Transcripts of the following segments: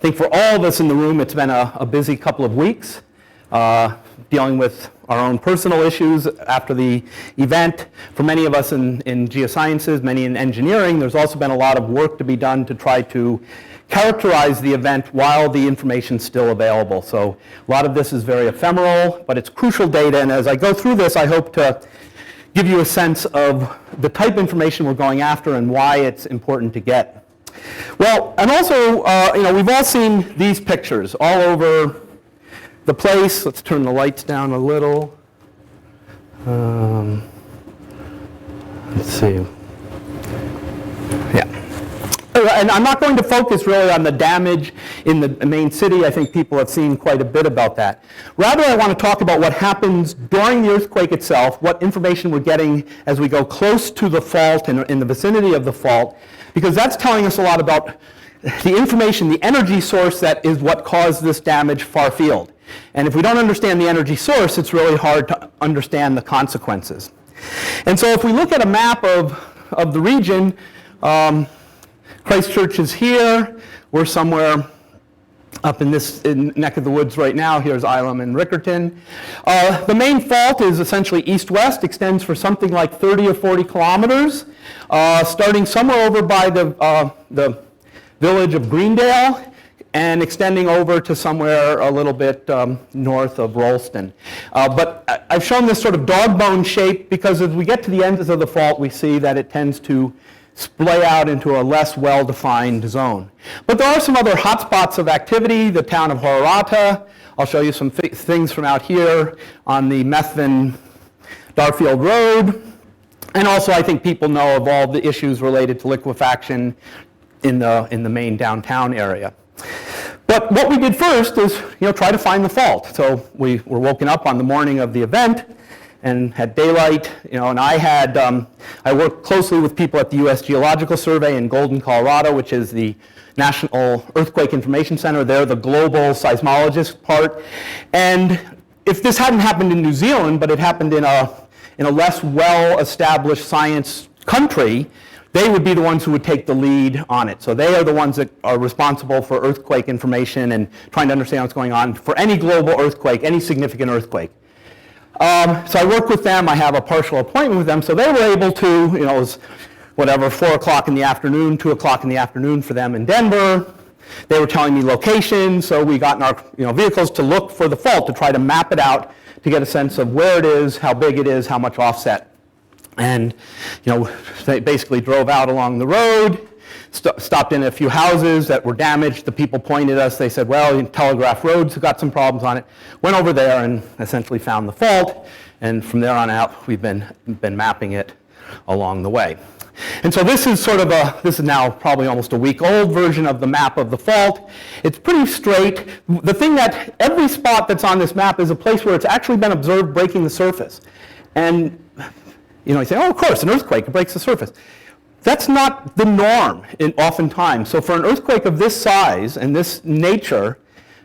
think for all of us in the room, it's been a busy couple of weeks dealing with our own personal issues after the event. For many of us in geosciences, many in engineering, there's also been a lot of work to be done to try to characterize the event while the information's still available. So a lot of this is very ephemeral, but it's crucial data, and as I go through this, I hope to give you a sense of the type of information we're going after and why it's important to get. Well, and also, we've all seen these pictures all over the place. Let's turn the lights down a little. Let's see. Yeah. And I'm not going to focus really on the damage in the main city. I think people have seen quite a bit about that. Rather, I want to talk about what happens during the earthquake itself, what information we're getting as we go close to the fault and in the vicinity of the fault, because that's telling us a lot about the information, the energy source that is what caused this damage far field. And if we don't understand the energy source, it's really hard to understand the consequences. And so if we look at a map of the region, Christchurch is here. We're somewhere up in this neck of the woods right now. Here's Ilam and Rickerton. The main fault is essentially east-west, extends for something like 30 or 40 kilometers, starting somewhere over by the village of Greendale and extending over to somewhere a little bit north of Rollston. But I've shown this sort of dog bone shape because as we get to the ends of the fault, we see that it tends to splay out into a less well-defined zone. But there are some other hotspots of activity, the town of Horata. I'll show you some things from out here on the Methven-Darfield Road. And also I think people know of all the issues related to liquefaction in the main downtown area. But what we did first is try to find the fault. So we were woken up on the morning of the event and had daylight, and I worked closely with people at the U.S. Geological Survey in Golden, Colorado, which is the National Earthquake Information Center. They're the global seismologist part. And if this hadn't happened in New Zealand, but it happened in a less well-established science country, they would be the ones who would take the lead on it. So they are the ones that are responsible for earthquake information and trying to understand what's going on for any global earthquake, any significant earthquake. So I work with them. I have a partial appointment with them. So they were able to, it was whatever, 4 o'clock in the afternoon, 2 o'clock in the afternoon for them in Denver. They were telling me locations. So we got in our vehicles to look for the fault, to try to map it out, to get a sense of where it is, how big it is, how much offset. And they basically drove out along the road, stopped in a few houses that were damaged. The people pointed us. They said, well, Telegraph Road's got some problems on it. Went over there and essentially found the fault. And from there on out, we've been mapping it along the way. And so this is this is now probably almost a week-old version of the map of the fault. It's pretty straight. The thing that every spot that's on this map is a place where it's actually been observed breaking the surface. And you say, oh, of course, an earthquake, it breaks the surface. That's not the norm oftentimes. So for an earthquake of this size and this nature,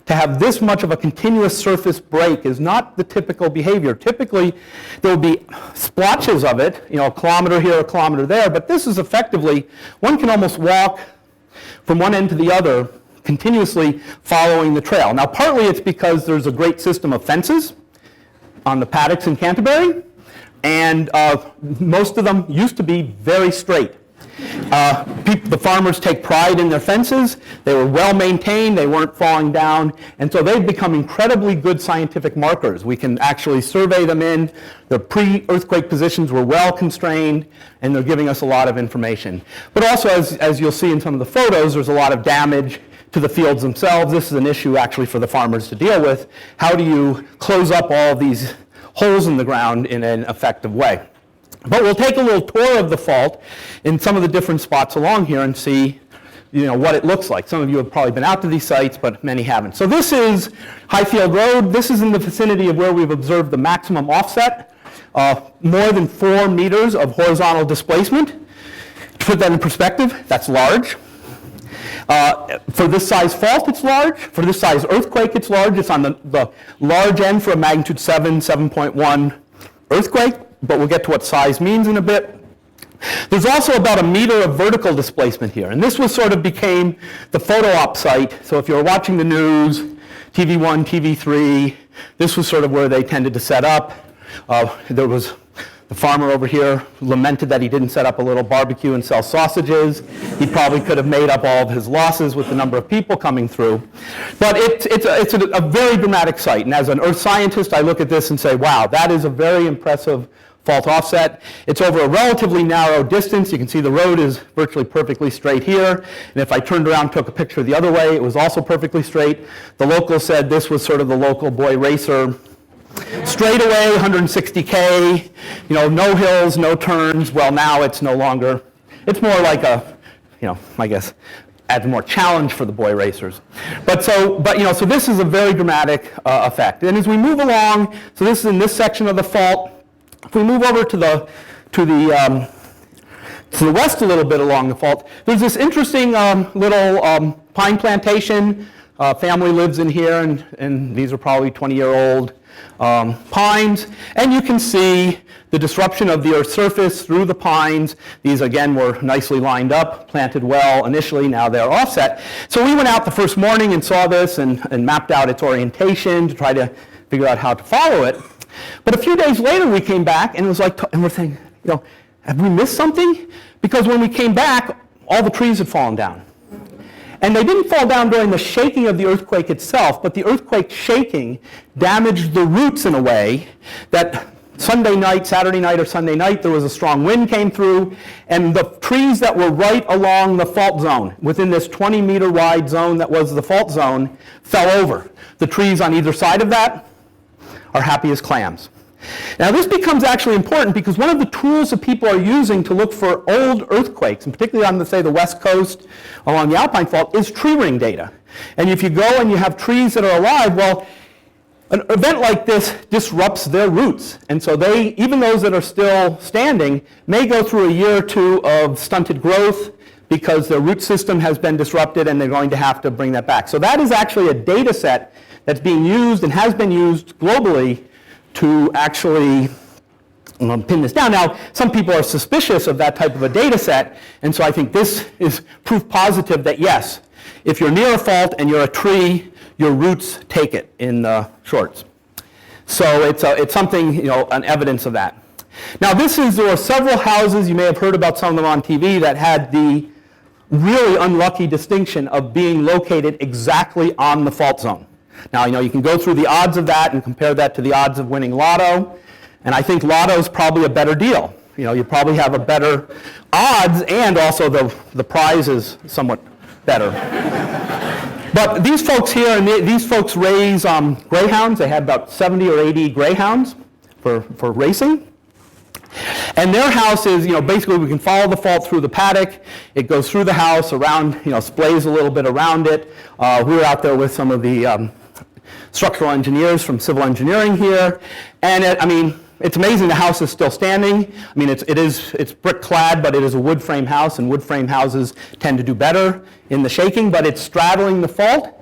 to have this much of a continuous surface break is not the typical behavior. Typically, there will be splotches of it, a kilometer here, a kilometer there, but this is effectively, one can almost walk from one end to the other, continuously following the trail. Now, partly it's because there's a great system of fences on the paddocks in Canterbury, and most of them used to be very straight. The farmers take pride in their fences. They were well maintained, they weren't falling down, and so they've become incredibly good scientific markers. We can actually survey them in. The pre-earthquake positions were well constrained, and they're giving us a lot of information. But also, as you'll see in some of the photos, there's a lot of damage to the fields themselves. This is an issue actually for the farmers to deal with. How do you close up all of these holes in the ground in an effective way? But we'll take a little tour of the fault in some of the different spots along here and see what it looks like. Some of you have probably been out to these sites, but many haven't. So this is Highfield Road. This is in the vicinity of where we've observed the maximum offset, more than 4 meters of horizontal displacement. To put that in perspective, that's large. For this size fault, it's large. For this size earthquake, it's large. It's on the large end for a magnitude 7, 7.1 earthquake, but we'll get to what size means in a bit. There's also about a meter of vertical displacement here, and this was sort of became the photo op site. So if you were watching the news, TV1, TV3, this was sort of where they tended to set up. There was the farmer over here lamented that he didn't set up a little barbecue and sell sausages. He probably could have made up all of his losses with the number of people coming through. But it's a very dramatic site, and as an earth scientist, I look at this and say, wow, that is a very impressive fault offset. It's over a relatively narrow distance. You can see the road is virtually perfectly straight here. And if I turned around and took a picture the other way, it was also perfectly straight. The locals said this was sort of the local boy racer. Straight away, 160K, no hills, no turns. Well, now it's no longer, it's more like a, I guess, adds more challenge for the boy racers. So this is a very dramatic effect. And as we move along, so this is in this section of the fault. If we move over to the west a little bit along the fault, there's this interesting little pine plantation. Family lives in here, and these are probably 20-year-old pines. And you can see the disruption of the Earth's surface through the pines. These, again, were nicely lined up, planted well initially. Now they're offset. So we went out the first morning and saw this and mapped out its orientation to try to figure out how to follow it. But a few days later, we came back, and it was like, and we're saying, have we missed something? Because when we came back, all the trees had fallen down. And they didn't fall down during the shaking of the earthquake itself, but the earthquake shaking damaged the roots in a way that Saturday night or Sunday night, there was a strong wind came through, and the trees that were right along the fault zone, within this 20-meter wide zone that was the fault zone, fell over. The trees on either side of that are happy as clams. Now this becomes actually important because one of the tools that people are using to look for old earthquakes, and particularly on, say, the west coast along the Alpine Fault, is tree ring data. And if you go and you have trees that are alive, well, an event like this disrupts their roots. And so they, even those that are still standing, may go through a year or two of stunted growth because their root system has been disrupted and they're going to have to bring that back. So that is actually a data set that's being used and has been used globally to actually pin this down. Now, some people are suspicious of that type of a data set, and so I think this is proof positive that yes, if you're near a fault and you're a tree, your roots take it in the shorts. So it's something, an evidence of that. Now there were several houses, you may have heard about some of them on TV, that had the really unlucky distinction of being located exactly on the fault zone. Now, you can go through the odds of that and compare that to the odds of winning lotto, and I think lotto is probably a better deal. You probably have a better odds, and also the prize is somewhat better. But these folks here, and these folks raise greyhounds. They had about 70 or 80 greyhounds for racing. And their house is, basically we can follow the fault through the paddock. It goes through the house, around, splays a little bit around it. We were out there with some of the structural engineers from civil engineering here. And it's amazing the house is still standing. It's brick clad, but it is a wood frame house, and wood frame houses tend to do better in the shaking, but it's straddling the fault.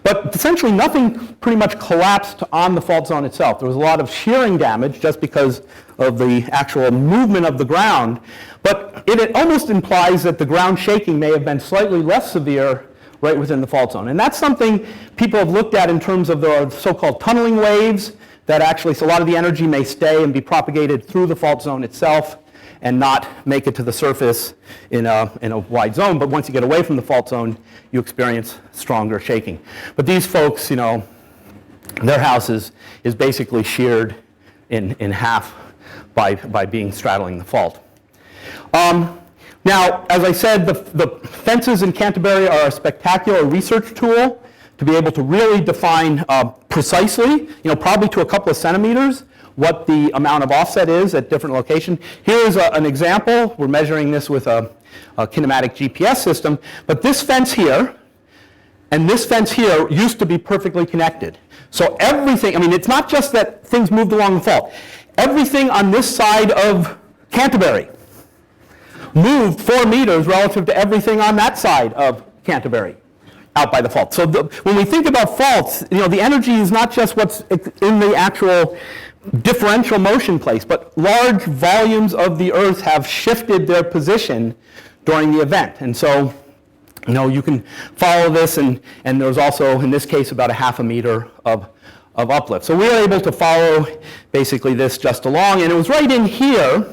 But essentially nothing pretty much collapsed on the fault zone itself. There was a lot of shearing damage just because of the actual movement of the ground. But it almost implies that the ground shaking may have been slightly less severe right within the fault zone. And that's something people have looked at in terms of the so-called tunneling waves that actually, so a lot of the energy may stay and be propagated through the fault zone itself and not make it to the surface in a wide zone. But once you get away from the fault zone, you experience stronger shaking. But these folks, their house is basically sheared in half by being straddling the fault. Now, as I said, the fences in Canterbury are a spectacular research tool to be able to really define precisely, probably to a couple of centimeters, what the amount of offset is at different locations. Here's an example. We're measuring this with a kinematic GPS system. But this fence here and this fence here used to be perfectly connected. So everything, it's not just that things moved along the fault. Everything on this side of Canterbury moved 4 meters relative to everything on that side of Canterbury out by the fault. So when we think about faults, the energy is not just what's in the actual differential motion place, but large volumes of the Earth have shifted their position during the event. And so, you can follow this, and there's also, in this case, about a half a meter of uplift. So we were able to follow basically this just along, and it was right in here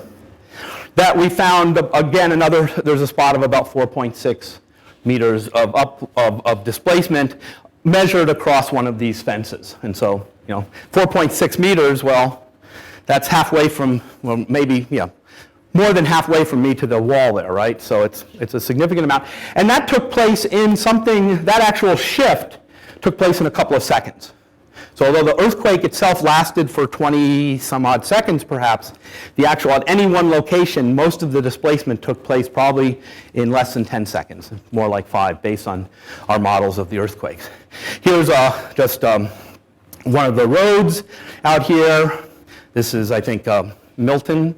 that we found, again, there's a spot of about 4.6 meters of displacement measured across one of these fences. And so, 4.6 meters, well, that's halfway from, well, maybe, more than halfway from me to the wall there, right? So it's a significant amount. And that took place in that actual shift took place in a couple of seconds. So although the earthquake itself lasted for 20 some odd seconds perhaps, the actual, at any one location, most of the displacement took place probably in less than 10 seconds, more like 5 based on our models of the earthquakes. Here's just one of the roads out here. This is, I think, Milton,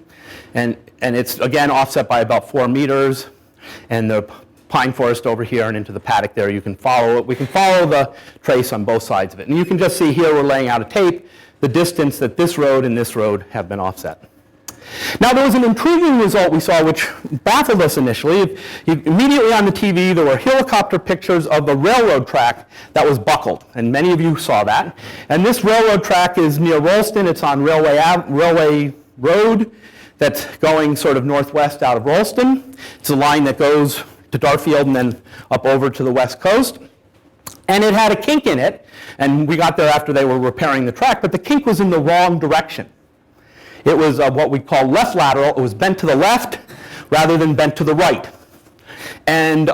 and it's, again, offset by about 4 meters, and the pine forest over here and into the paddock there, you can follow it. We can follow the trace on both sides of it. And you can just see here, we're laying out a tape, the distance that this road and this road have been offset. Now, there was an intriguing result we saw which baffled us initially. Immediately on the TV, there were helicopter pictures of the railroad track that was buckled, and many of you saw that. And this railroad track is near Rollston. It's on Railway Road that's going sort of northwest out of Rollston. It's a line that goes to Darfield and then up over to the west coast. And it had a kink in it, and we got there after they were repairing the track, but the kink was in the wrong direction. It was what we call left lateral. It was bent to the left rather than bent to the right. And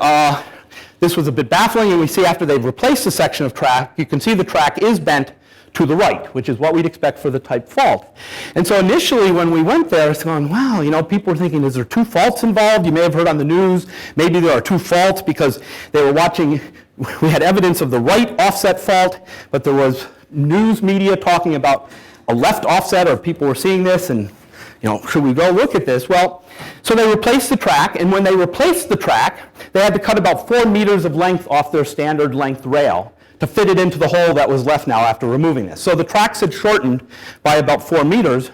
this was a bit baffling, and we see after they've replaced the section of track, you can see the track is bent to the right, which is what we'd expect for the type fault. And so initially when we went there, it's going, wow, people were thinking, is there 2 faults involved? You may have heard on the news, maybe there are 2 faults because they were watching, we had evidence of the right offset fault, but there was news media talking about a left offset, or people were seeing this, and should we go look at this? Well, so they replaced the track, and when they replaced the track, they had to cut about 4 meters of length off their standard length rail to fit it into the hole that was left now after removing this. So the tracks had shortened by about 4 meters,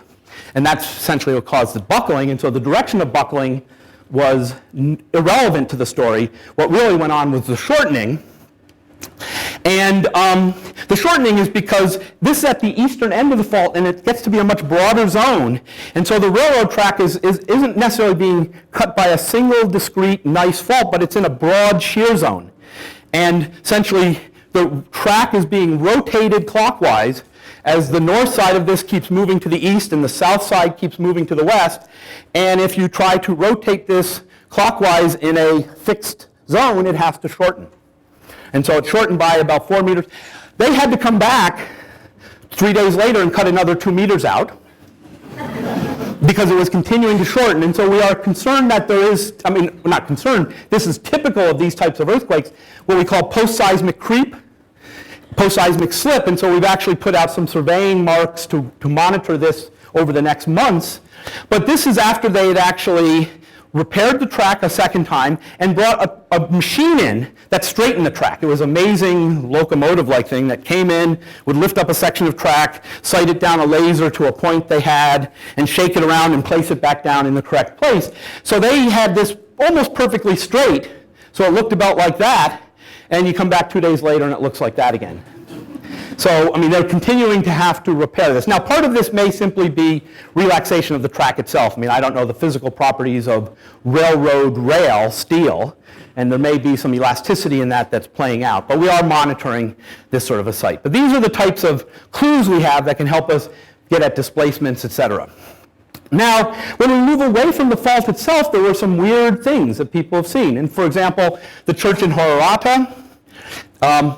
and that's essentially what caused the buckling, and so the direction of buckling was irrelevant to the story. What really went on was the shortening, and the shortening is because this is at the eastern end of the fault, and it gets to be a much broader zone, and so the railroad track isn't necessarily being cut by a single discrete nice fault, but it's in a broad shear zone. And essentially, the track is being rotated clockwise as the north side of this keeps moving to the east and the south side keeps moving to the west. And if you try to rotate this clockwise in a fixed zone, it has to shorten. And so it shortened by about 4 meters. They had to come back 3 days later and cut another 2 meters out because it was continuing to shorten. And so we are concerned that there is, we're not concerned, this is typical of these types of earthquakes, what we call post-seismic creep, post-seismic slip. And so we've actually put out some surveying marks to monitor this over the next months. But this is after they had actually repaired the track a second time and brought a machine in that straightened the track. It was an amazing locomotive-like thing that came in, would lift up a section of track, sight it down a laser to a point they had, and shake it around and place it back down in the correct place. So they had this almost perfectly straight, so it looked about like that, and you come back 2 days later and it looks like that again. So, they're continuing to have to repair this. Now, part of this may simply be relaxation of the track itself. I don't know the physical properties of railroad rail steel, and there may be some elasticity in that that's playing out. But we are monitoring this sort of a site. But these are the types of clues we have that can help us get at displacements, etc. Now, when we move away from the fault itself, there were some weird things that people have seen. And for example, the church in Hororata,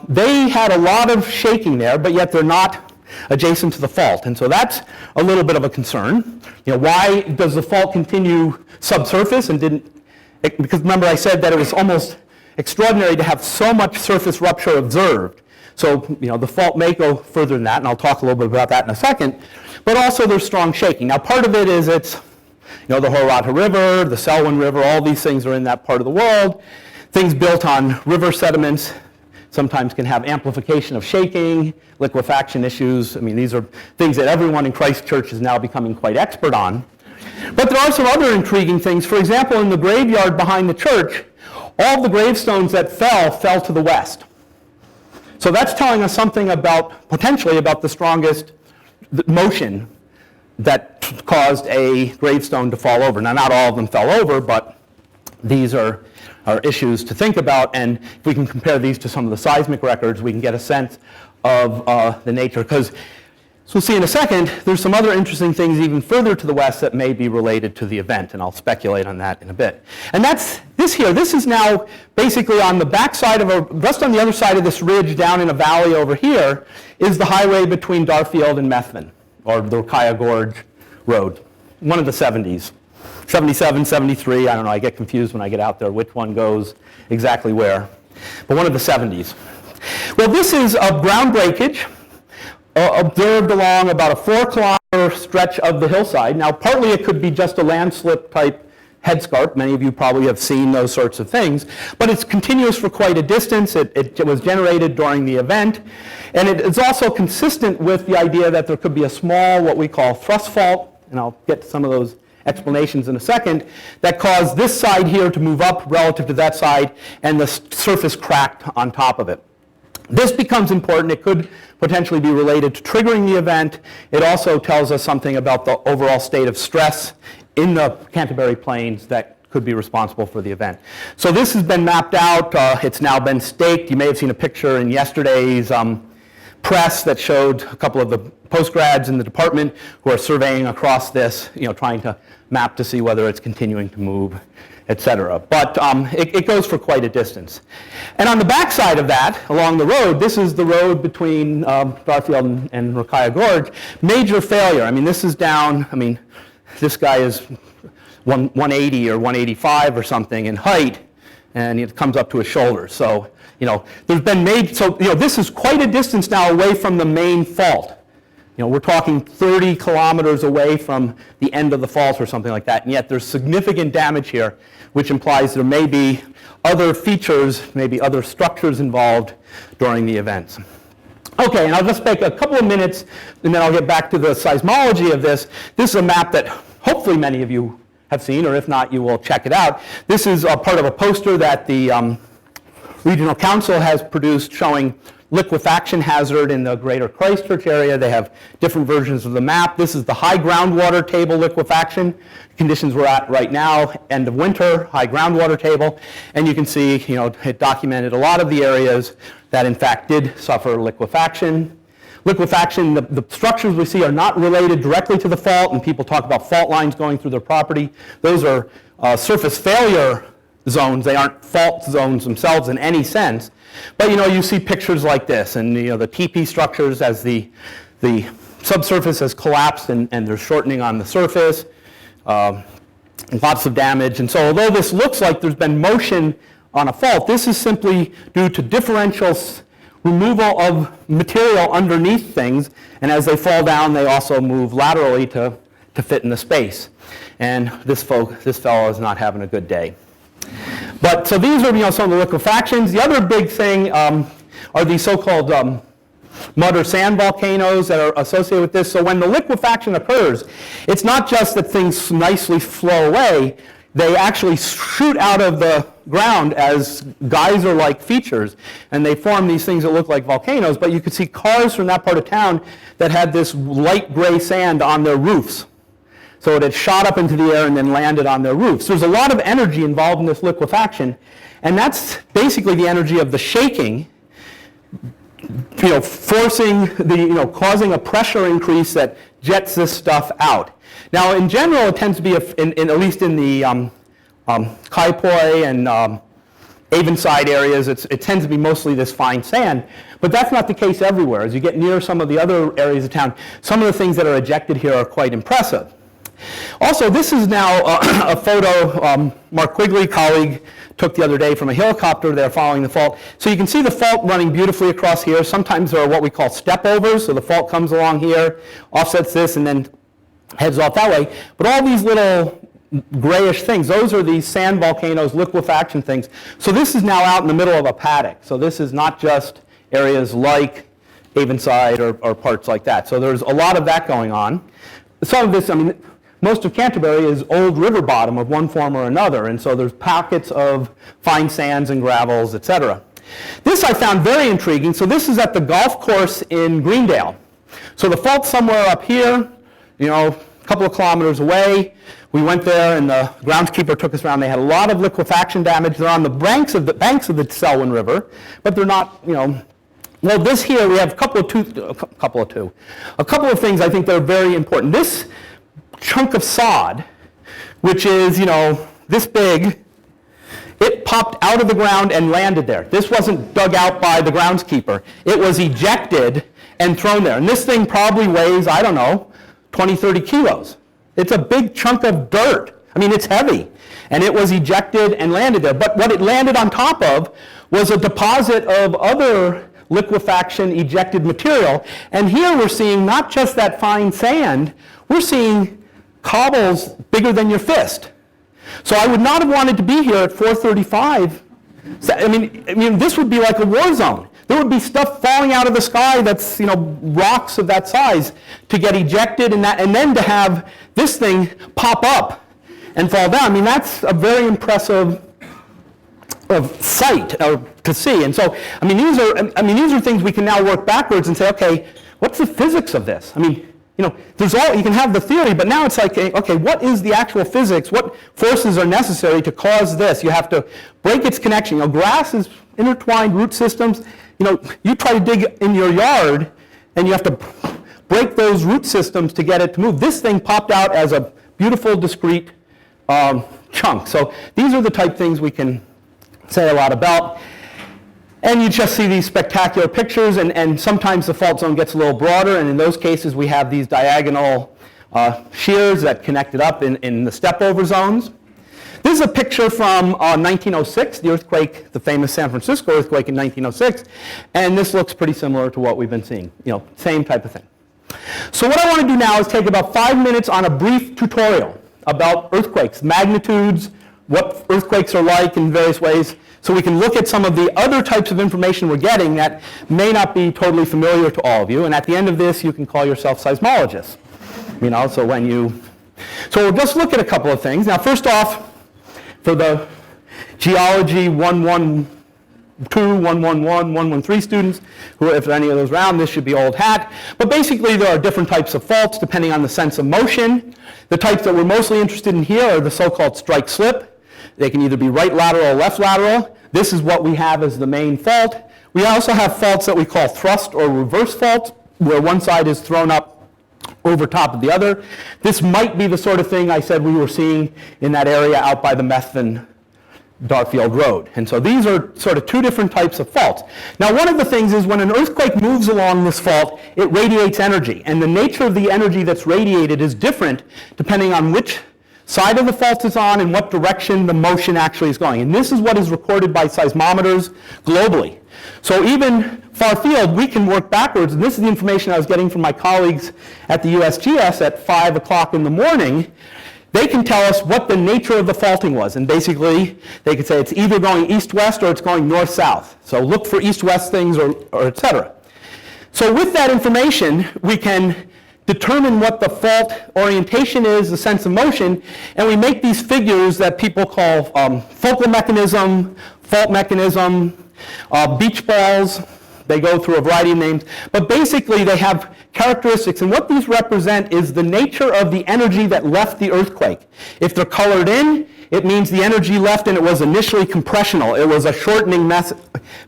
they had a lot of shaking there, but yet they're not adjacent to the fault. And so that's a little bit of a concern. Why does the fault continue subsurface and because remember I said that it was almost extraordinary to have so much surface rupture observed. So, the fault may go further than that, and I'll talk a little bit about that in a second. But also there's strong shaking. Now, part of it is it's, the Hororata River, the Selwyn River, all these things are in that part of the world. Things built on river sediments sometimes can have amplification of shaking, liquefaction issues. I mean, these are things that everyone in Christ Church is now becoming quite expert on. But there are some other intriguing things. For example, in the graveyard behind the church, all the gravestones that fell to the west. So that's telling us something about, potentially, about the strongest motion that caused a gravestone to fall over. Now, not all of them fell over, but these are issues to think about. And if we can compare these to some of the seismic records, we can get a sense of the nature. Because, as we'll see in a second, there's some other interesting things even further to the west that may be related to the event, and I'll speculate on that in a bit. And that's this here. This is now basically on the backside of just on the other side of this ridge down in a valley over here is the highway between Darfield and Methven, or the Rukaya Gorge Road, one of the 70s. 77, 73, I don't know, I get confused when I get out there which one goes exactly where, but one of the 70s. Well, this is a ground breakage observed along about a 4-kilometer stretch of the hillside. Now, partly it could be just a landslip type headscarp. Many of you probably have seen those sorts of things, but it's continuous for quite a distance. It was generated during the event, and it is also consistent with the idea that there could be a small, what we call thrust fault, and I'll get to some of those explanations in a second, that caused this side here to move up relative to that side, and the surface cracked on top of it. This becomes important. It could potentially be related to triggering the event. It also tells us something about the overall state of stress in the Canterbury Plains that could be responsible for the event. So this has been mapped out. It's now been staked. You may have seen a picture in yesterday's press that showed a couple of the postgrads in the department who are surveying across this, trying to map to see whether it's continuing to move, etc. But it goes for quite a distance. And on the backside of that, along the road, this is the road between Darfield and Rukaya Gorge. Major failure. I mean, this is down, this guy is 180 or 185 or something in height, and it comes up to his shoulders. So, there's been this is quite a distance now away from the main fault. We're talking 30 kilometers away from the end of the fault or something like that, and yet there's significant damage here, which implies there may be other features, maybe other structures involved during the events. Okay, and I'll just take a couple of minutes, and then I'll get back to the seismology of this. This is a map that hopefully many of you have seen, or if not, you will check it out. This is a part of a poster that the Regional Council has produced showing liquefaction hazard in the greater Christchurch area. They have different versions of the map. This is the high groundwater table liquefaction conditions we're at right now, end of winter, high groundwater table. And you can see, it documented a lot of the areas that in fact did suffer liquefaction. Liquefaction, the structures we see are not related directly to the fault, and people talk about fault lines going through their property. Those are surface failure zones. They aren't fault zones themselves in any sense. But you see pictures like this, and the TP structures as the subsurface has collapsed and there's shortening on the surface, lots of damage. And so although this looks like there's been motion on a fault, this is simply due to differential removal of material underneath things, and as they fall down, they also move laterally to fit in the space. And this fellow is not having a good day. But so these are some of the liquefactions. The other big thing are these so-called mud or sand volcanoes that are associated with this. So when the liquefaction occurs, it's not just that things nicely flow away. They actually shoot out of the ground as geyser-like features, and they form these things that look like volcanoes. But you could see cars from that part of town that had this light gray sand on their roofs. So it had shot up into the air and then landed on their roofs. There's a lot of energy involved in this liquefaction, and that's basically the energy of the shaking, forcing causing a pressure increase that jets this stuff out. Now, in general, it tends to be, at least in the Kaipoi and Avonside areas, it tends to be mostly this fine sand. But that's not the case everywhere. As you get near some of the other areas of town, some of the things that are ejected here are quite impressive. Also, this is now a photo Mark Quigley, colleague, took the other day from a helicopter there following the fault. So you can see the fault running beautifully across here. Sometimes there are what we call step-overs, so the fault comes along here, offsets this, and then heads off that way. But all these little grayish things. Those are these sand volcanoes, liquefaction things. So this is now out in the middle of a paddock. So this is not just areas like Avonside or parts like that. So there's a lot of that going on. Some of this, I mean, most of Canterbury is old river bottom of one form or another, and so there's pockets of fine sands and gravels, etc. This I found very intriguing. So this is at the golf course in Greendale. So the fault's somewhere up here, you know, a couple of kilometers away. We went there, and the groundskeeper took us around. They had a lot of liquefaction damage. They're on the banks of the Selwyn River, but they're not, you know. Well, this here, we have a couple of things I think that are very important. This chunk of sod, which is, you know, this big, it popped out of the ground and landed there. This wasn't dug out by the groundskeeper. It was ejected and thrown there. And this thing probably weighs, I don't know, 20, 30 kilos. It's a big chunk of dirt. I mean, it's heavy. And it was ejected and landed there. But what it landed on top of was a deposit of other liquefaction ejected material. And here we're seeing not just that fine sand, we're seeing cobbles bigger than your fist. So I would not have wanted to be here at 4:35. I mean, this would be like a war zone. There would be stuff falling out of the sky that's, you know, rocks of that size to get ejected, and then to have this thing pop up and fall down. I mean, that's a very impressive sight to see. And so, I mean, these are things we can now work backwards and say, okay, what's the physics of this? I mean, you know, you can have the theory, but now it's like, okay, what is the actual physics? What forces are necessary to cause this? You have to break its connection. You know, grass is intertwined root systems. You know, you try to dig in your yard, and you have to break those root systems to get it to move. This thing popped out as a beautiful, discrete chunk. So these are the type things we can say a lot about. And you just see these spectacular pictures, and sometimes the fault zone gets a little broader, and in those cases we have these diagonal shears that connect it up in the step-over zones. This is a picture from 1906, the earthquake, the famous San Francisco earthquake in 1906, and this looks pretty similar to what we've been seeing, you know, same type of thing. So what I want to do now is take about 5 minutes on a brief tutorial about earthquakes, magnitudes, what earthquakes are like in various ways, so we can look at some of the other types of information we're getting that may not be totally familiar to all of you. And at the end of this, you can call yourself seismologists. You know, so we'll just look at a couple of things. Now, first off, for the geology 112, 111, 113 students, who, if any of those around, this should be old hat. But basically, there are different types of faults depending on the sense of motion. The types that we're mostly interested in here are the so-called strike-slip. They can either be right lateral or left lateral. This is what we have as the main fault. We also have faults that we call thrust or reverse faults, where one side is thrown up over top of the other. This might be the sort of thing I said we were seeing in that area out by the Methven Darfield Road. And so these are sort of two different types of faults. Now, one of the things is when an earthquake moves along this fault, it radiates energy. And the nature of the energy that's radiated is different depending on which side of the fault is on and what direction the motion actually is going. And this is what is recorded by seismometers globally. So even far field, we can work backwards. And this is the information I was getting from my colleagues at the USGS at 5 o'clock in the morning. They can tell us what the nature of the faulting was. And basically, they could say it's either going east-west or it's going north-south. So look for east-west things or et cetera. So with that information, we can determine what the fault orientation is, the sense of motion, and we make these figures that people call focal mechanism, fault mechanism, beach balls. They go through a variety of names, but basically they have characteristics, and what these represent is the nature of the energy that left the earthquake. If they're colored in, it means the energy left and it was initially compressional. It was a shortening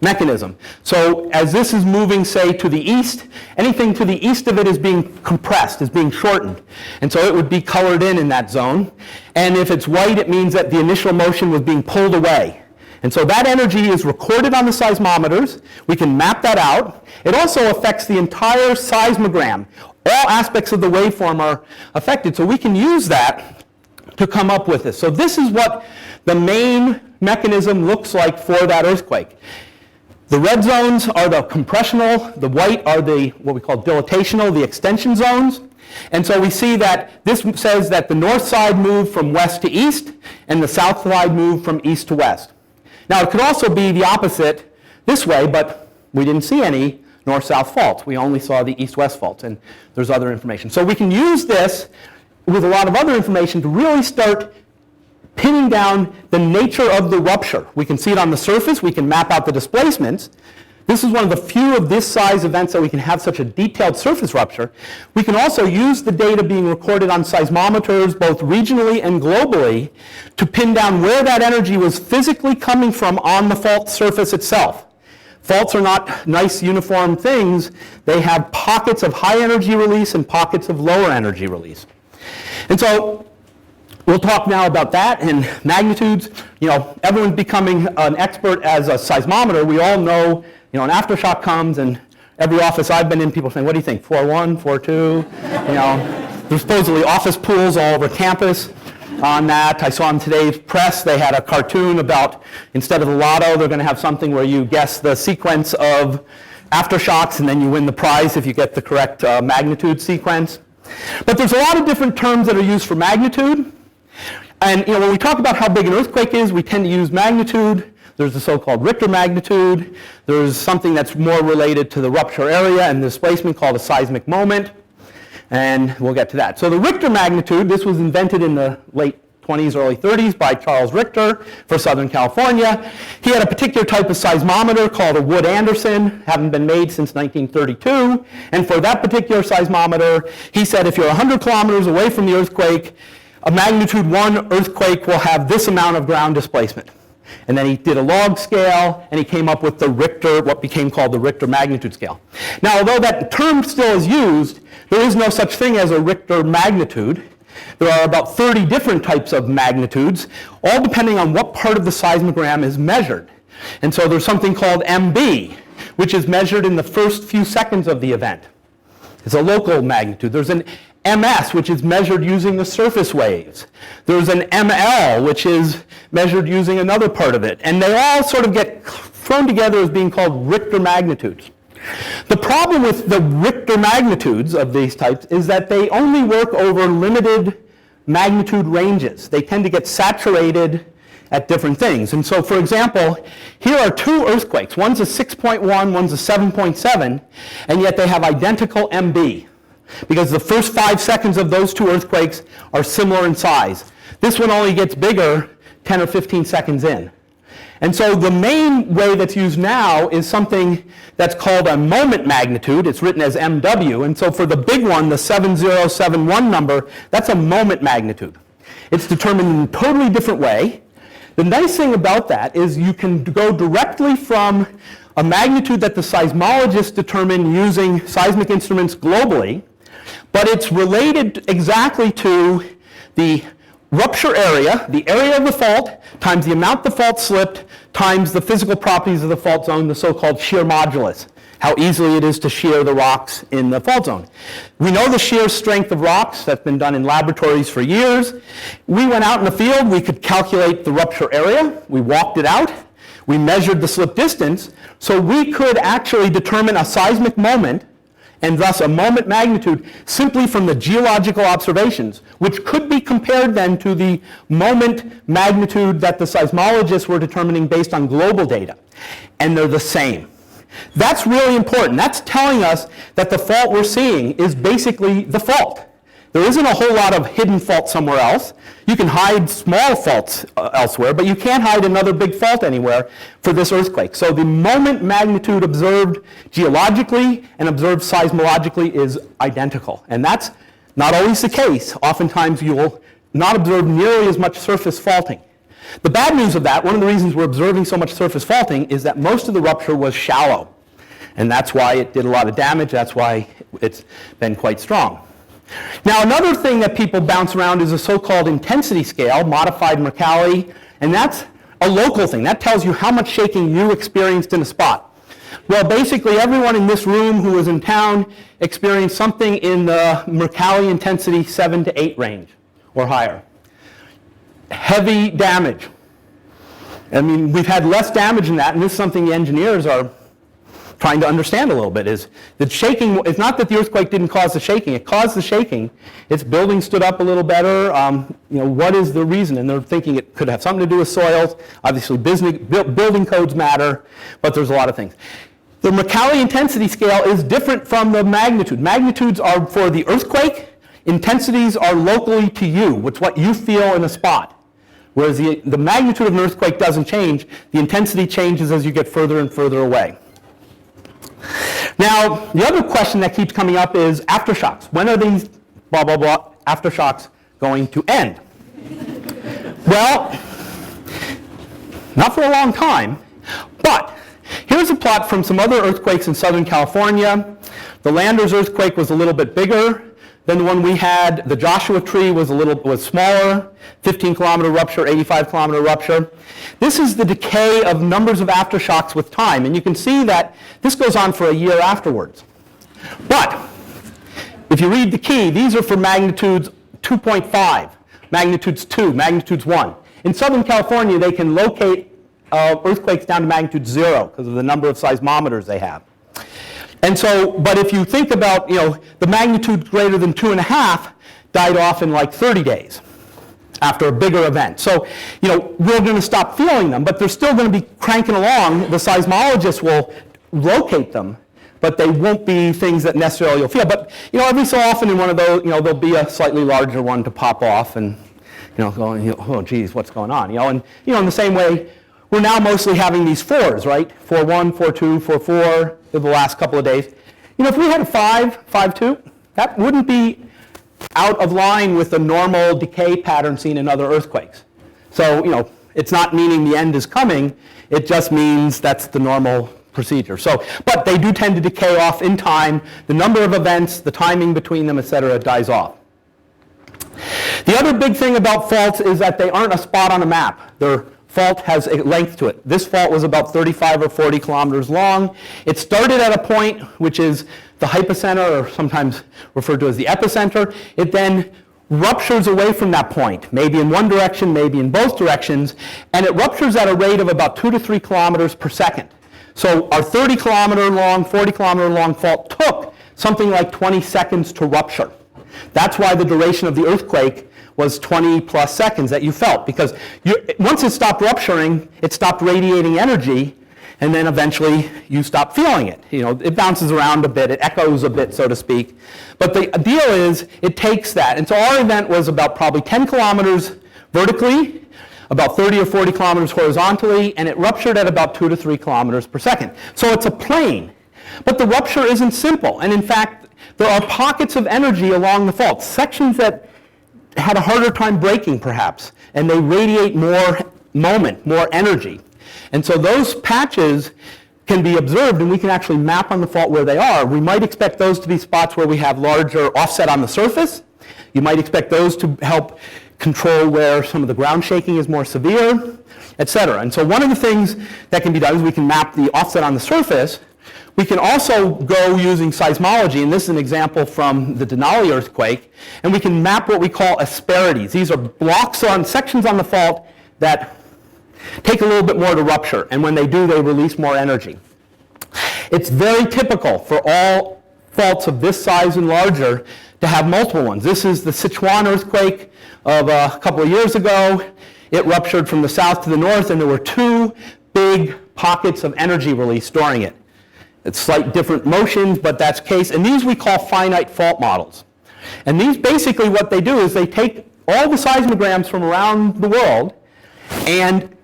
mechanism. So as this is moving, say, to the east, anything to the east of it is being compressed, is being shortened. And so it would be colored in that zone. And if it's white, it means that the initial motion was being pulled away. And so that energy is recorded on the seismometers. We can map that out. It also affects the entire seismogram. All aspects of the waveform are affected. So we can use that to come up with this. So this is what the main mechanism looks like for that earthquake. The red zones are the compressional, the white are the what we call dilatational, the extension zones. And so we see that this says that the north side moved from west to east, and the south side moved from east to west. Now, it could also be the opposite this way, but we didn't see any north-south faults. We only saw the east-west faults, and there's other information. So we can use this with a lot of other information to really start pinning down the nature of the rupture. We can see it on the surface. We can map out the displacements. This is one of the few of this size events that we can have such a detailed surface rupture. We can also use the data being recorded on seismometers, both regionally and globally, to pin down where that energy was physically coming from on the fault surface itself. Faults are not nice uniform things. They have pockets of high energy release and pockets of lower energy release. And so we'll talk now about that and magnitudes. You know, everyone's becoming an expert as a seismometer. We all know, you know, an aftershock comes, and every office I've been in, people saying, what do you think, 4.1, 4.2? You know, there's supposedly office pools all over campus on that. I saw in today's press, they had a cartoon about, instead of the lotto, they're going to have something where you guess the sequence of aftershocks, and then you win the prize if you get the correct magnitude sequence. But there's a lot of different terms that are used for magnitude. And you know, when we talk about how big an earthquake is, we tend to use magnitude. There's the so-called Richter magnitude. There's something that's more related to the rupture area and displacement called a seismic moment. And we'll get to that. So the Richter magnitude, this was invented in the late 20s, early 30s by Charles Richter for Southern California. He had a particular type of seismometer called a Wood-Anderson, haven't been made since 1932. And for that particular seismometer, he said if you're 100 kilometers away from the earthquake, a magnitude 1 earthquake will have this amount of ground displacement. And then he did a log scale, and he came up with the Richter, what became called the Richter magnitude scale. Now, although that term still is used, there is no such thing as a Richter magnitude. There are about 30 different types of magnitudes, all depending on what part of the seismogram is measured. And so there's something called MB, which is measured in the first few seconds of the event. It's a local magnitude. There's an MS, which is measured using the surface waves. There's an ML, which is measured using another part of it. And they all sort of get thrown together as being called Richter magnitudes. The problem with the Richter magnitudes of these types is that they only work over limited magnitude ranges. They tend to get saturated at different things. And so, for example, here are two earthquakes. One's a 6.1, one's a 7.7, and yet they have identical MB, because the first 5 seconds of those two earthquakes are similar in size. This one only gets bigger 10 or 15 seconds in. And so the main way that's used now is something that's called a moment magnitude. It's written as MW. And so for the big one, the 7071 number, that's a moment magnitude. It's determined in a totally different way. The nice thing about that is you can go directly from a magnitude that the seismologists determine using seismic instruments globally, but it's related exactly to the rupture area, the area of the fault, times the amount the fault slipped, times the physical properties of the fault zone, the so-called shear modulus, how easily it is to shear the rocks in the fault zone. We know the shear strength of rocks. That's been done in laboratories for years. We went out in the field. We could calculate the rupture area. We walked it out. We measured the slip distance. So we could actually determine a seismic moment and thus a moment magnitude simply from the geological observations, which could be compared then to the moment magnitude that the seismologists were determining based on global data. And they're the same. That's really important. That's telling us that the fault we're seeing is basically the fault. There isn't a whole lot of hidden fault somewhere else. You can hide small faults elsewhere, but you can't hide another big fault anywhere for this earthquake. So the moment magnitude observed geologically and observed seismologically is identical. And that's not always the case. Oftentimes you will not observe nearly as much surface faulting. The bad news of that, one of the reasons we're observing so much surface faulting, is that most of the rupture was shallow. And that's why it did a lot of damage. That's why it's been quite strong. Now, another thing that people bounce around is a so-called intensity scale, modified Mercalli, and that's a local thing. That tells you how much shaking you experienced in a spot. Well, basically, everyone in this room who was in town experienced something in the Mercalli intensity 7 to 8 range or higher. Heavy damage. I mean, we've had less damage than that, and this is something the engineers are trying to understand a little bit is that shaking, it's not that the earthquake didn't cause the shaking, it caused the shaking. Its building stood up a little better. What is the reason? And they're thinking it could have something to do with soils. Obviously, building codes matter, but there's a lot of things. The Mercalli intensity scale is different from the magnitude. Magnitudes are for the earthquake. Intensities are locally to you. It's what you feel in a spot. Whereas the magnitude of an earthquake doesn't change. The intensity changes as you get further and further away. Now, the other question that keeps coming up is aftershocks. When are these blah, blah, blah aftershocks going to end? Well, not for a long time, but here's a plot from some other earthquakes in Southern California. The Landers earthquake was a little bit bigger than the one we had. The Joshua Tree was smaller, 15-kilometer rupture, 85-kilometer rupture. This is the decay of numbers of aftershocks with time, and you can see that this goes on for a year afterwards. But if you read the key, these are for magnitudes 2.5, magnitudes 2, magnitudes 1. In Southern California, they can locate earthquakes down to magnitude 0 because of the number of seismometers they have. And so, but if you think about, the magnitude greater than 2.5 died off in like 30 days after a bigger event. So, we're going to stop feeling them, but they're still going to be cranking along. The seismologists will locate them, but they won't be things that necessarily you'll feel. But, every so often in one of those, there'll be a slightly larger one to pop off and, going, oh, geez, what's going on? In the same way, we're now mostly having these 4s, right? 4-1, 4-2, 4-4 in the last couple of days. If we had a 5, 5-2, that wouldn't be out of line with the normal decay pattern seen in other earthquakes. So, it's not meaning the end is coming. It just means that's the normal procedure. So, but they do tend to decay off in time. The number of events, the timing between them, et cetera, dies off. The other big thing about faults is that they aren't a spot on a map. Their fault has a length to it. This fault was about 35 or 40 kilometers long. It started at a point which is the hypocenter, or sometimes referred to as the epicenter. It then ruptures away from that point, maybe in one direction, maybe in both directions, and it ruptures at a rate of about 2 to 3 kilometers per second. So our 30 kilometer long, 40 kilometer long fault took something like 20 seconds to rupture. That's why the duration of the earthquake was 20 plus seconds that you felt, because once it stopped rupturing, it stopped radiating energy, and then eventually you stop feeling it. It bounces around a bit, it echoes a bit, so to speak. But the deal is, it takes that. And so our event was about probably 10 kilometers vertically, about 30 or 40 kilometers horizontally, and it ruptured at about 2 to 3 kilometers per second. So it's a plane. But the rupture isn't simple. And in fact, there are pockets of energy along the fault, sections that had a harder time breaking perhaps, and they radiate more moment, more energy. And so those patches can be observed, and we can actually map on the fault where they are. We might expect those to be spots where we have larger offset on the surface. You might expect those to help control where some of the ground shaking is more severe, et cetera. And so one of the things that can be done is we can map the offset on the surface. We can also go using seismology, and this is an example from the Denali earthquake, and we can map what we call asperities. These are blocks on sections on the fault that take a little bit more to rupture, and when they do, they release more energy. It's very typical for all faults of this size and larger to have multiple ones. This is the Sichuan earthquake of a couple of years ago. It ruptured from the south to the north, and there were 2 big pockets of energy release storing it. It's slight different motions, but that's case. And these we call finite fault models. And these basically what they do is they take all the seismograms from around the world and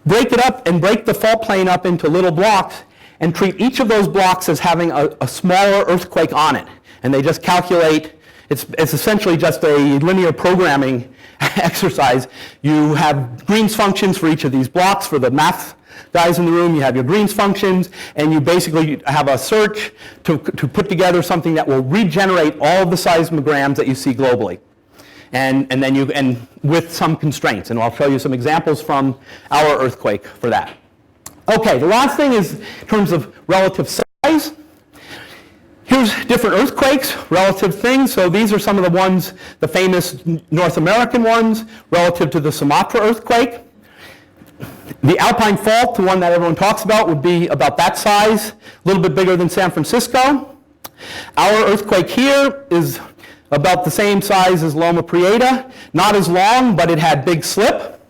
break it up and break the fault plane up into little blocks and treat each of those blocks as having a smaller earthquake on it. And they just calculate, it's essentially just a linear programming exercise. You have Green's functions for each of these blocks. For the math guys in the room, you have your Green's functions, and you basically have a search to put together something that will regenerate all of the seismograms that you see globally. And with some constraints, and I'll show you some examples from our earthquake for that. Okay, the last thing is in terms of relative size. Here's different earthquakes, relative things. So these are some of the ones, the famous North American ones, relative to the Sumatra earthquake. The Alpine Fault, the one that everyone talks about, would be about that size, a little bit bigger than San Francisco. Our earthquake here is about the same size as Loma Prieta, not as long, but it had big slip.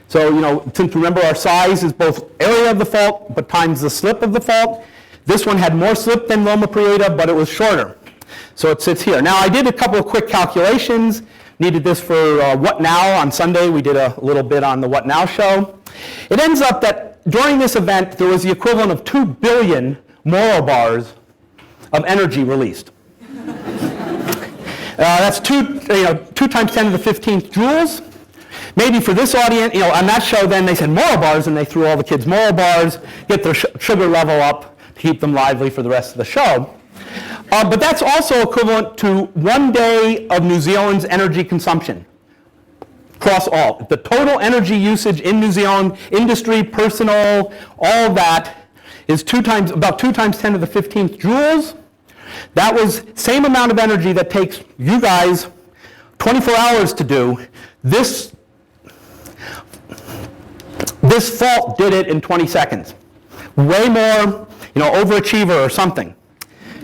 So, since remember our size is both area of the fault, but times the slip of the fault. This one had more slip than Loma Prieta, but it was shorter. So it sits here. Now, I did a couple of quick calculations. Needed this for What Now on Sunday. We did a little bit on the What Now show. It ends up that during this event, there was the equivalent of 2 billion millibars of energy released. That's 2 times 10 to the 15th joules. Maybe for this audience, on that show then they said millibars, and they threw all the kids millibars, get their sugar level up to keep them lively for the rest of the show. But that's also equivalent to 1 day of New Zealand's energy consumption across all. The total energy usage in New Zealand, industry, personal, all of that is about 2 times 10 to the 15th joules. That was same amount of energy that takes you guys 24 hours to do. This fault did it in 20 seconds. Way more, overachiever or something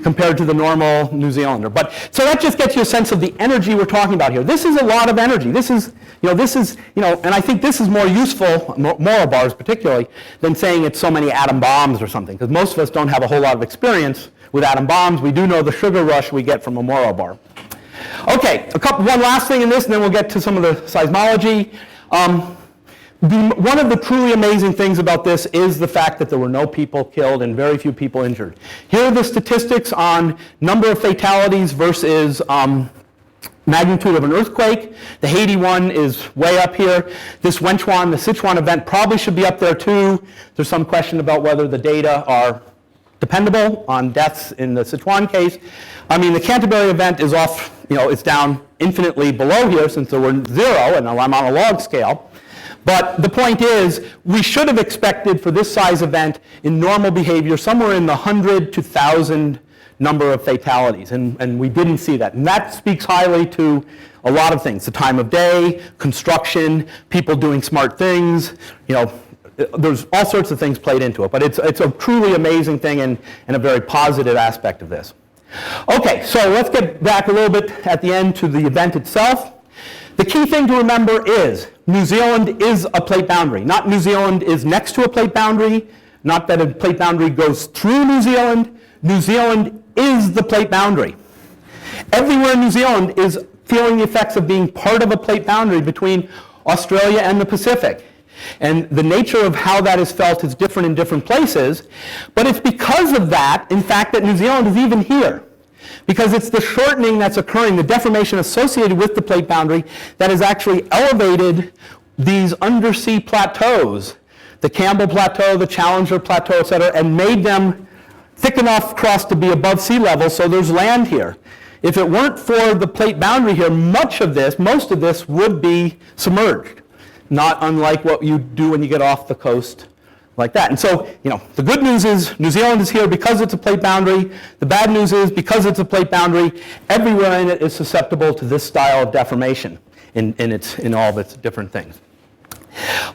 compared to the normal New Zealander. But so that just gets you a sense of the energy we're talking about here. This is a lot of energy. This is, and I think this is more useful, millibars particularly, than saying it's so many atom bombs or something, because most of us don't have a whole lot of experience with atom bombs. We do know the sugar rush we get from a millibar. Okay, one last thing in this, and then we'll get to some of the seismology. One of the truly amazing things about this is the fact that there were no people killed and very few people injured. Here are the statistics on number of fatalities versus magnitude of an earthquake. The Haiti one is way up here. This Wenchuan, the Sichuan event probably should be up there too. There's some question about whether the data are dependable on deaths in the Sichuan case. The Canterbury event is off, it's down infinitely below here since there were 0, and I'm on a log scale. But the point is, we should have expected for this size event in normal behavior somewhere in the 100 to 1,000 number of fatalities, and we didn't see that. And that speaks highly to a lot of things, the time of day, construction, people doing smart things, there's all sorts of things played into it. But it's a truly amazing thing and a very positive aspect of this. Okay, so let's get back a little bit at the end to the event itself. The key thing to remember is New Zealand is a plate boundary. Not New Zealand is next to a plate boundary, not that a plate boundary goes through New Zealand. New Zealand is the plate boundary. Everywhere in New Zealand is feeling the effects of being part of a plate boundary between Australia and the Pacific. And the nature of how that is felt is different in different places. But it's because of that, in fact, that New Zealand is even here. Because it's the shortening that's occurring, the deformation associated with the plate boundary, that has actually elevated these undersea plateaus, the Campbell Plateau, the Challenger Plateau, et cetera, and made them thick enough across to be above sea level, so there's land here. If it weren't for the plate boundary here, most of this would be submerged, not unlike what you do when you get off the coast like that. And so, the good news is New Zealand is here because it's a plate boundary. The bad news is because it's a plate boundary, everywhere in it is susceptible to this style of deformation in all of its different things.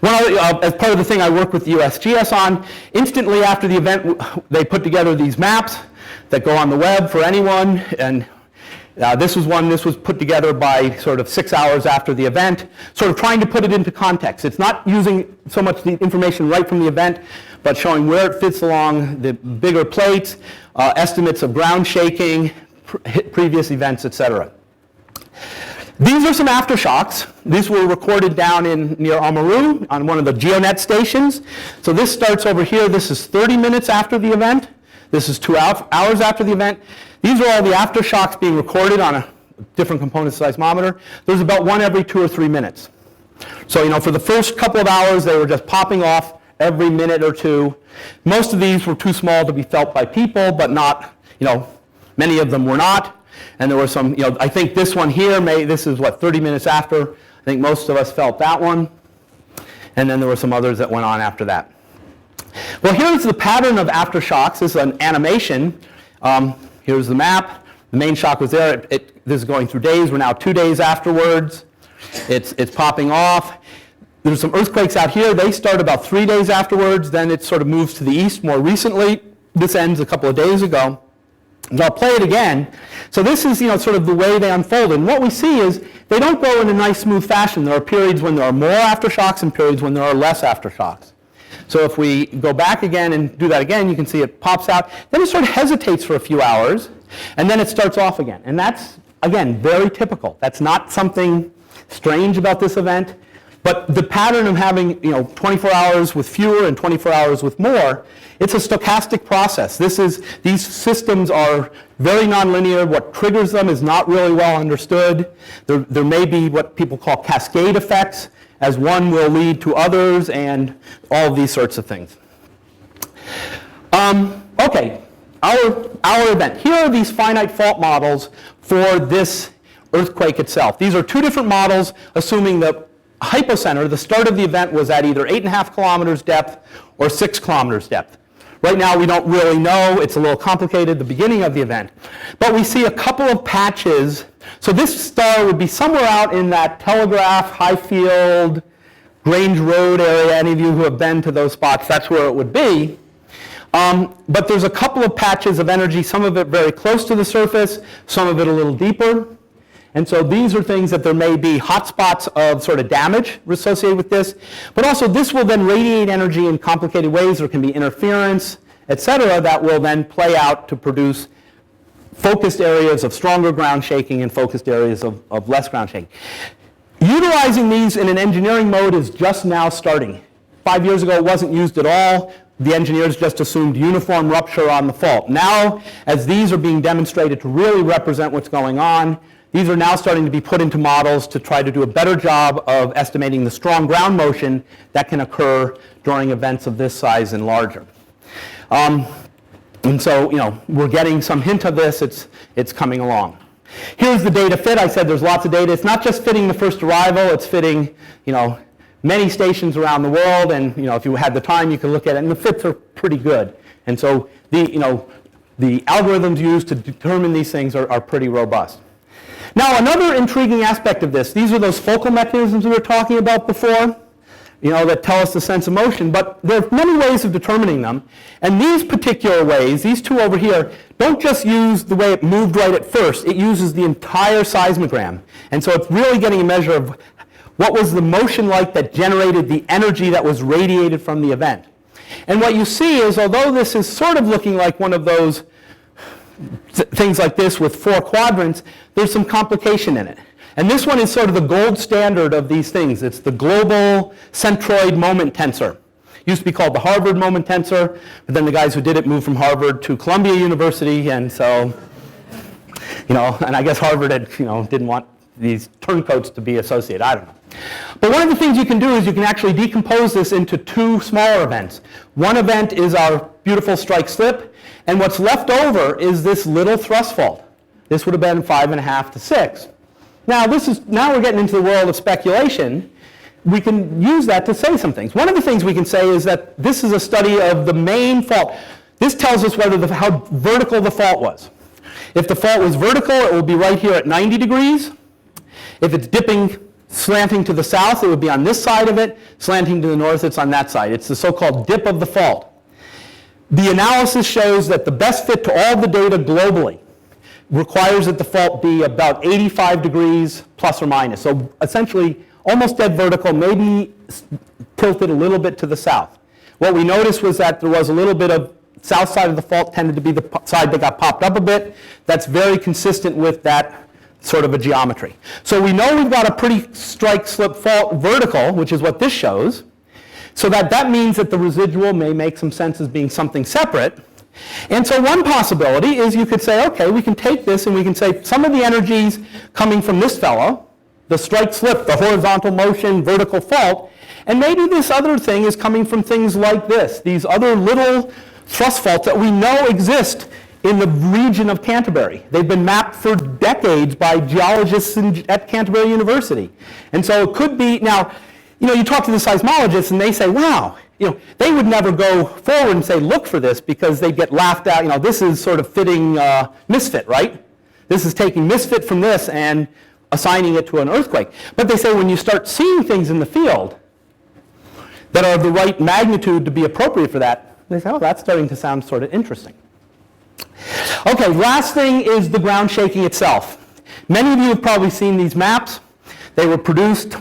As part of the thing I work with the USGS on, instantly after the event, they put together these maps that go on the web for anyone, and this was put together by sort of 6 hours after the event, sort of trying to put it into context. It's not using so much the information right from the event, but showing where it fits along the bigger plates, estimates of ground shaking, previous events, etc. These are some aftershocks. These were recorded down near Oamaru on one of the GeoNet stations. So this starts over here. This is 30 minutes after the event. This is 2 hours after the event. These are all the aftershocks being recorded on a different component seismometer. There's about one every 2 or 3 minutes. So, for the first couple of hours, they were just popping off every minute or two. Most of these were too small to be felt by people, but not, many of them were not. And there were some, I think this one here, this is 30 minutes after. I think most of us felt that one. And then there were some others that went on after that. Well, here's the pattern of aftershocks. This is an animation. Here's the map. The main shock was there. This is going through days. We're now 2 days afterwards. It's popping off. There's some earthquakes out here. They start about 3 days afterwards. Then it sort of moves to the east more recently. This ends a couple of days ago. And I'll play it again. So this is, sort of the way they unfold. And what we see is they don't go in a nice, smooth fashion. There are periods when there are more aftershocks and periods when there are less aftershocks. So if we go back again and do that again, you can see it pops out. Then it sort of hesitates for a few hours, and then it starts off again. And that's, again, very typical. That's not something strange about this event. But the pattern of having 24 hours with fewer and 24 hours with more, it's a stochastic process. These systems are very nonlinear. What triggers them is not really well understood. There may be what people call cascade effects, as one will lead to others, and all of these sorts of things. Okay, our event. Here are these finite fault models for this earthquake itself. These are two different models, assuming the hypocenter, the start of the event, was at either 8.5 kilometers depth or 6 kilometers depth. Right now, we don't really know. It's a little complicated, the beginning of the event. But we see a couple of patches. So this star would be somewhere out in that Telegraph, Highfield, Grange Road area. Any of you who have been to those spots, that's where it would be. But there's a couple of patches of energy, some of it very close to the surface, some of it a little deeper. And so these are things that there may be hotspots of sort of damage associated with this. But also this will then radiate energy in complicated ways. There can be interference, et cetera, that will then play out to produce focused areas of stronger ground shaking and focused areas of less ground shaking. Utilizing these in an engineering mode is just now starting. 5 years ago, it wasn't used at all. The engineers just assumed uniform rupture on the fault. Now, as these are being demonstrated to really represent what's going on, these are now starting to be put into models to try to do a better job of estimating the strong ground motion that can occur during events of this size and larger. And so, we're getting some hint of this. It's coming along. Here's the data fit. I said there's lots of data. It's not just fitting the first arrival. It's fitting, many stations around the world. And, if you had the time, you could look at it. And the fits are pretty good. And so, the algorithms used to determine these things are pretty robust. Now, another intriguing aspect of this, these are those focal mechanisms we were talking about before, that tell us the sense of motion, but there are many ways of determining them. And these particular ways, these two over here, don't just use the way it moved right at first, it uses the entire seismogram. And so it's really getting a measure of what was the motion like that generated the energy that was radiated from the event. And what you see is, although this is sort of looking like one of those things like this with 4 quadrants, there's some complication in it. And this one is sort of the gold standard of these things. It's the global centroid moment tensor. It used to be called the Harvard moment tensor, but then the guys who did it moved from Harvard to Columbia University, and so, and I guess Harvard had, didn't want these turncoats to be associated. I don't know. But one of the things you can do is you can actually decompose this into 2 smaller events. One event is our beautiful strike slip, and what's left over is this little thrust fault. This would have been 5.5 to 6. Now we're getting into the world of speculation. We can use that to say some things. One of the things we can say is that this is a study of the main fault. This tells us how vertical the fault was. If the fault was vertical, it will be right here at 90 degrees. If it's dipping, slanting to the south, it would be on this side of it. Slanting to the north, it's on that side. It's the so-called dip of the fault. The analysis shows that the best fit to all the data globally requires that the fault be about 85 degrees plus or minus. So essentially almost dead vertical, maybe tilted a little bit to the south. What we noticed was that there was a little bit of south side of the fault tended to be the side that got popped up a bit. That's very consistent with that sort of a geometry. So we know we've got a pretty strike slip fault vertical, which is what this shows. So that means that the residual may make some sense as being something separate. And so one possibility is you could say, okay, we can take this and we can say some of the energies coming from this fellow, the strike slip, the horizontal motion, vertical fault, and maybe this other thing is coming from things like this, these other little thrust faults that we know exist in the region of Canterbury. They've been mapped for decades by geologists at Canterbury University. And so it could be, now, you talk to the seismologists and they say, wow, they would never go forward and say, look for this, because they'd get laughed at. This is sort of fitting misfit, right? This is taking misfit from this and assigning it to an earthquake. But they say when you start seeing things in the field, that are of the right magnitude to be appropriate for that. They say, oh, that's starting to sound sort of interesting. Okay, last thing is the ground shaking itself. Many of you have probably seen these maps. They were produced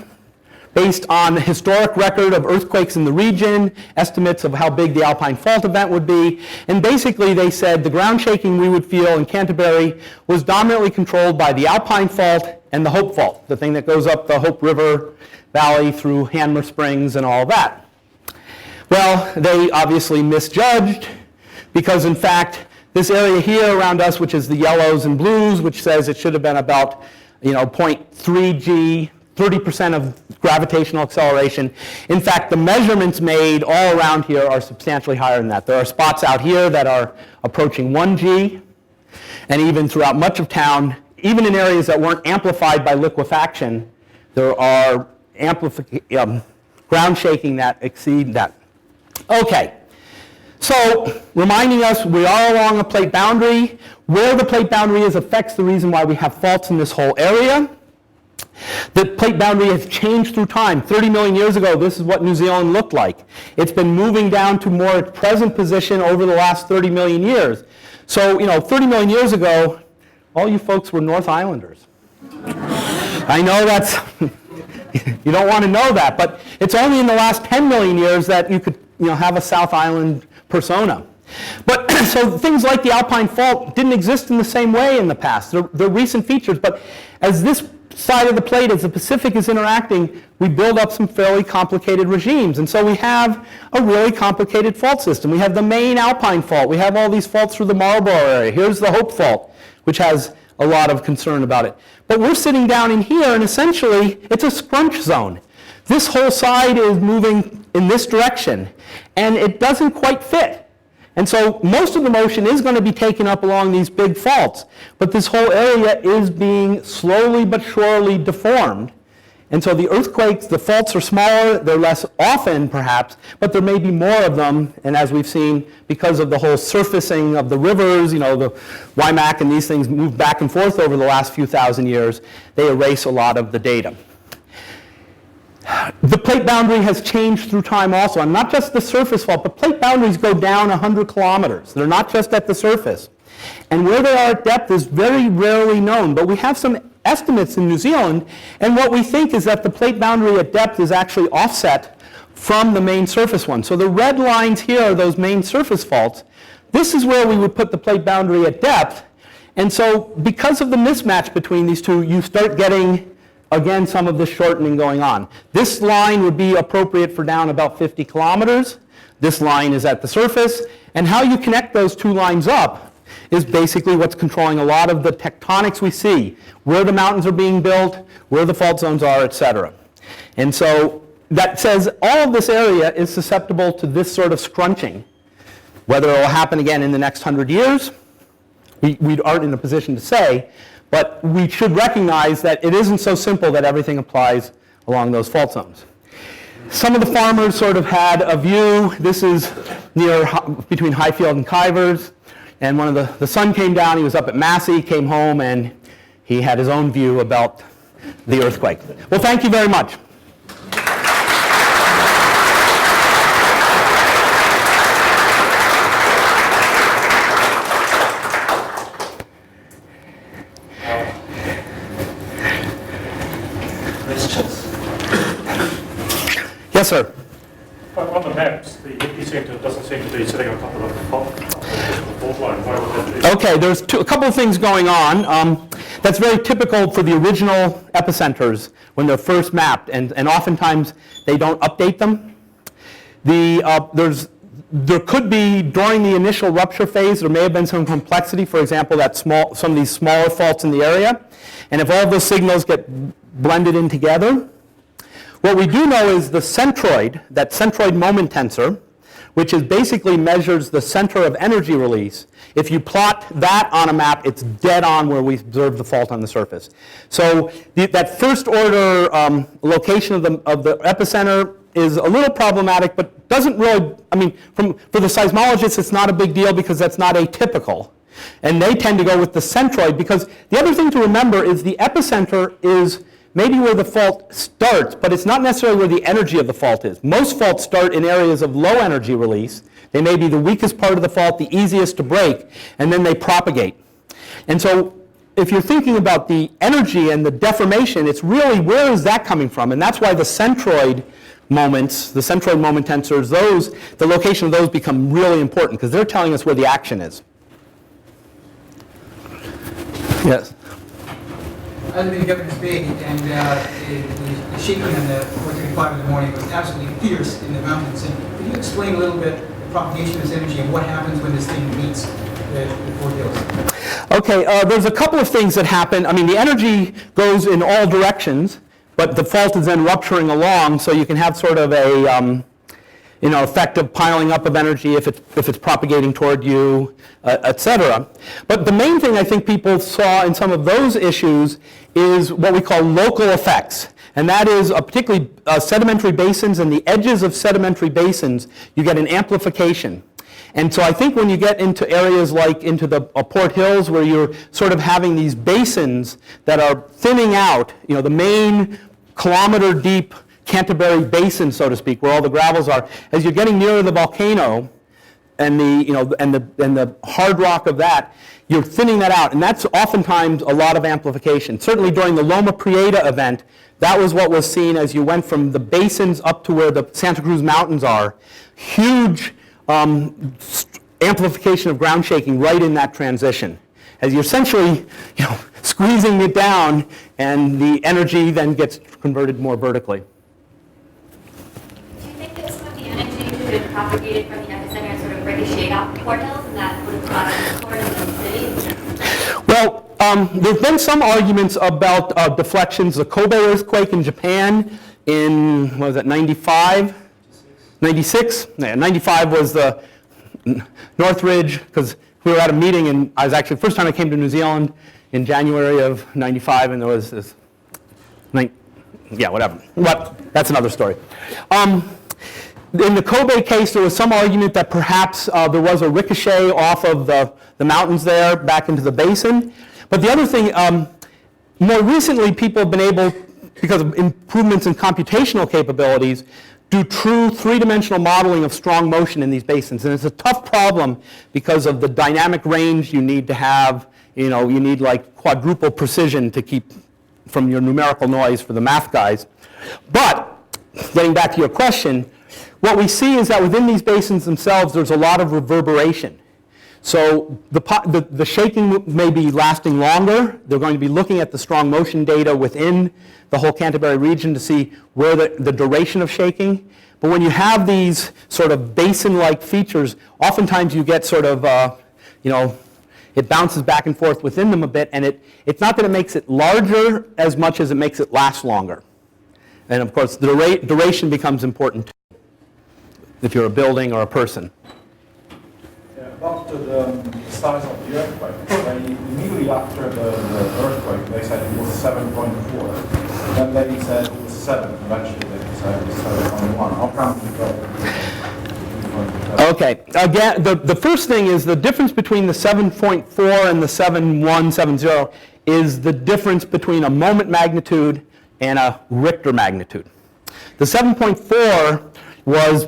based on a historic record of earthquakes in the region, estimates of how big the Alpine Fault event would be, and basically they said the ground shaking we would feel in Canterbury was dominantly controlled by the Alpine Fault and the Hope Fault, the thing that goes up the Hope River Valley through Hanmer Springs and all that. Well, they obviously misjudged, because in fact, this area here around us, which is the yellows and blues, which says it should have been about 0.3 G, 30% of gravitational acceleration. In fact, the measurements made all around here are substantially higher than that. There are spots out here that are approaching 1 G, and even throughout much of town, even in areas that weren't amplified by liquefaction, there are ground shaking that exceed that. Okay, so reminding us we are along a plate boundary. Where the plate boundary is affects the reason why we have faults in this whole area. The plate boundary has changed through time. 30 million years ago, this is what New Zealand looked like. It's been moving down to more its present position over the last 30 million years. So, 30 million years ago, all you folks were North Islanders. I know that's, you don't want to know that, but it's only in the last 10 million years that you could, have a South Island persona. But so things like the Alpine Fault didn't exist in the same way in the past. They're recent features, but as this side of the plate, as the Pacific is interacting, we build up some fairly complicated regimes. And so we have a really complicated fault system. We have the main Alpine Fault. We have all these faults through the Marlborough area. Here's the Hope Fault, which has a lot of concern about it. But we're sitting down in here, and essentially, it's a scrunch zone. This whole side is moving in this direction, and it doesn't quite fit. And so most of the motion is going to be taken up along these big faults, but this whole area is being slowly but surely deformed. And so the earthquakes, the faults are smaller, they're less often perhaps, but there may be more of them, and as we've seen, because of the whole surfacing of the rivers, the Waimak and these things move back and forth over the last few thousand years, they erase a lot of the data. The plate boundary has changed through time also, and not just the surface fault, but plate boundaries go down 100 kilometers. They're not just at the surface. And where they are at depth is very rarely known, but we have some estimates in New Zealand, and what we think is that the plate boundary at depth is actually offset from the main surface one. So the red lines here are those main surface faults. This is where we would put the plate boundary at depth, and so because of the mismatch between these two, you start getting again, some of the shortening going on. This line would be appropriate for down about 50 kilometers. This line is at the surface. And how you connect those two lines up is basically what's controlling a lot of the tectonics we see, where the mountains are being built, where the fault zones are, etc. And so that says all of this area is susceptible to this sort of scrunching. Whether it will happen again in the next 100 years, we aren't in a position to say. But we should recognize that it isn't so simple that everything applies along those fault zones. Some of the farmers sort of had a view. This is between Highfield and Kivers. And the sun came down. He was up at Massey, came home, and he had his own view about the earthquake. Well, thank you very much. Yes, sir. On the maps, the epicenter doesn't seem to be sitting on top of the fault line. Why would that be? Okay, there's a couple of things going on. That's very typical for the original epicenters when they're first mapped, and oftentimes they don't update them. There could be, during the initial rupture phase, there may have been some complexity, for example, some of these smaller faults in the area, and if all of those signals get blended in together, what we do know is the centroid, that centroid moment tensor, which is basically measures the center of energy release. If you plot that on a map, it's dead on where we observe the fault on the surface. So that first order location of the epicenter is a little problematic, but doesn't really, for the seismologists, it's not a big deal because that's not atypical. And they tend to go with the centroid because the other thing to remember is the epicenter is maybe where the fault starts, but it's not necessarily where the energy of the fault is. Most faults start in areas of low energy release. They may be the weakest part of the fault, the easiest to break, and then they propagate. And so if you're thinking about the energy and the deformation, it's really where is that coming from? And that's why the centroid moments, the centroid moment tensors, the location of those become really important because they're telling us where the action is. Yes? I was being Governor Spade, and the shaking on the 4:35 in the morning was absolutely fierce in the mountains. And can you explain a little bit the propagation of this energy and what happens when this thing meets the foothills? Okay, there's a couple of things that happen. I mean, the energy goes in all directions, but the fault is then rupturing along, so you can have sort of a effect of piling up of energy if it's propagating toward you, et cetera. But the main thing I think people saw in some of those issues is what we call local effects. And that is particularly sedimentary basins and the edges of sedimentary basins, you get an amplification. And so I think when you get into areas like into the Port Hills where you're sort of having these basins that are thinning out, the main kilometer deep Canterbury Basin, so to speak, where all the gravels are, as you're getting nearer the volcano and the hard rock of that, you're thinning that out, and that's oftentimes a lot of amplification. Certainly during the Loma Prieta event, that was what was seen as you went from the basins up to where the Santa Cruz Mountains are. Huge amplification of ground shaking right in that transition, as you're essentially squeezing it down, and the energy then gets converted more vertically. Propagated from the epicenter and sort of ricochet off the Port Hills, and that would have caused the Port of the city? Well, there's been some arguments about deflections. The Kobe earthquake in Japan in, 95? 96? Yeah, 95 was the Northridge, because we were at a meeting, and I was actually, the first time I came to New Zealand in January of 95, and there was this, whatever. That's another story. In the Kobe case, there was some argument that perhaps there was a ricochet off of the mountains there back into the basin. But the other thing, more recently people have been able, because of improvements in computational capabilities, do true three-dimensional modeling of strong motion in these basins. And it's a tough problem because of the dynamic range you need to have. You need like quadruple precision to keep from your numerical noise for the math guys. But getting back to your question, what we see is that within these basins themselves, there's a lot of reverberation. So the shaking may be lasting longer. They're going to be looking at the strong motion data within the whole Canterbury region to see where the duration of shaking. But when you have these sort of basin-like features, oftentimes you get sort of, it bounces back and forth within them a bit, and it's not that it makes it larger as much as it makes it last longer. And of course, the duration becomes important too, if you're a building or a person. Yeah, about the size of the earthquake, immediately after the earthquake, they said it was 7.4. Then they said it was 7. Eventually they said it was 7.1. How come we go? Okay, again, the first thing is the difference between the 7.4 and the 7.170 is the difference between a moment magnitude and a Richter magnitude. The 7.4 was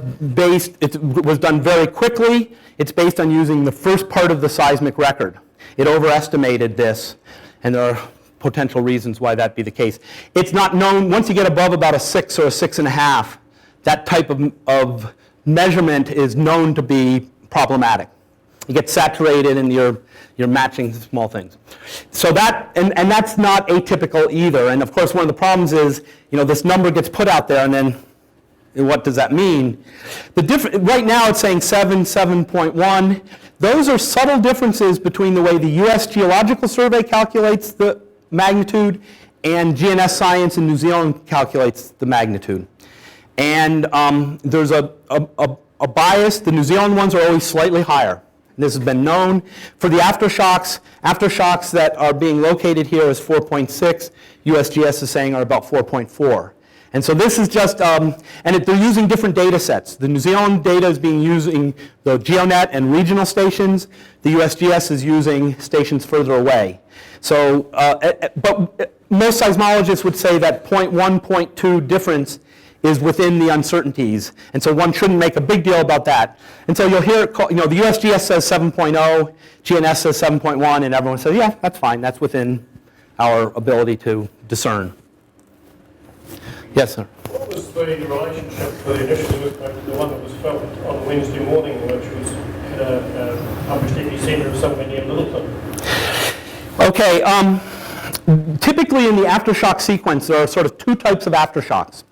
done very quickly. It's based on using the first part of the seismic record. It overestimated this, and there are potential reasons why that be the case. It's not known, once you get above about a 6 or a 6.5, that type of measurement is known to be problematic. You get saturated and you're matching small things. So that, and that's not atypical either. And of course, one of the problems is, this number gets put out there, and then what does that mean? Right now it's saying 7, 7.1. Those are subtle differences between the way the U.S. Geological Survey calculates the magnitude and GNS Science in New Zealand calculates the magnitude. And there's a bias. The New Zealand ones are always slightly higher. This has been known. For the aftershocks that are being located here is 4.6. USGS is saying are about 4.4. And so this is just, they're using different data sets. The New Zealand data is being using the GeoNet and regional stations. The USGS is using stations further away. So, but most seismologists would say that 0.1, 0.2 difference is within the uncertainties, and so one shouldn't make a big deal about that. And so you'll hear, the USGS says 7.0, GNS says 7.1, and everyone says, yeah, that's fine, that's within our ability to discern. Yes, sir? What was the relationship for the initial earthquake, the one that was felt on Wednesday morning, which was had a published epicenter of somewhere near Littleton? Okay, typically in the aftershock sequence, there are sort of two types of aftershocks.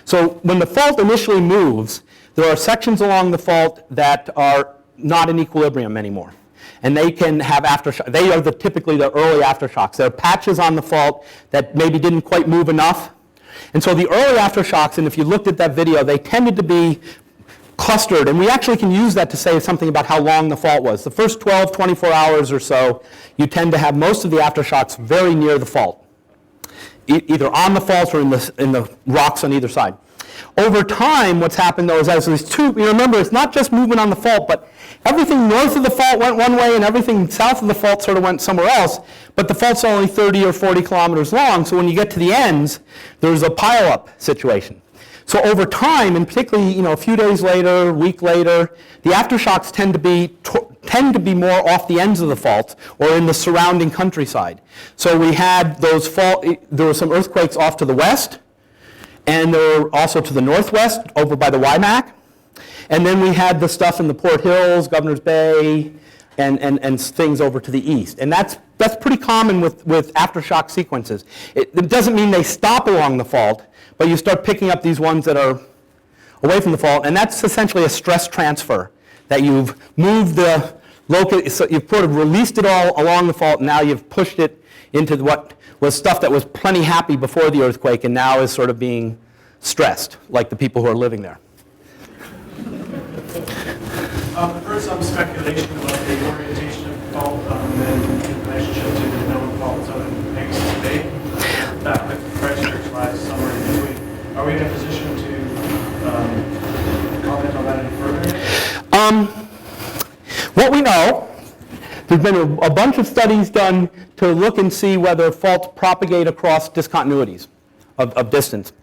So when the fault initially moves, there are sections along the fault that are not in equilibrium anymore. And they can have aftershock. They are typically the early aftershocks. There are patches on the fault that maybe didn't quite move enough. And so the early aftershocks, and if you looked at that video, they tended to be clustered. And we actually can use that to say something about how long the fault was. The first 12, 24 hours or so, you tend to have most of the aftershocks very near the fault, either on the fault or in the rocks on either side. Over time, what's happened though is as these two, remember it's not just movement on the fault, but everything north of the fault went one way and everything south of the fault sort of went somewhere else, but the fault's only 30 or 40 kilometers long, so when you get to the ends, there's a pile-up situation. So over time, and particularly a few days later, a week later, the aftershocks tend to be more off the ends of the fault or in the surrounding countryside. So we had there were some earthquakes off to the west, and there were also to the northwest over by the WIMAC. And then we had the stuff in the Port Hills, Governor's Bay, and things over to the east. And that's pretty common with aftershock sequences. It doesn't mean they stop along the fault, but you start picking up these ones that are away from the fault, and that's essentially a stress transfer, that you've moved the locus, so you've sort of released it all along the fault, and now you've pushed it into what was stuff that was plenty happy before the earthquake and now is sort of being stressed, like the people who are living there. I've heard some speculation about the orientation of the fault and in relationship to the known faults out in Pegasus Bay. That with pressure lies somewhere in between. Are we in a position to comment on that any further? What we know, there's been a bunch of studies done to look and see whether faults propagate across discontinuities of distance.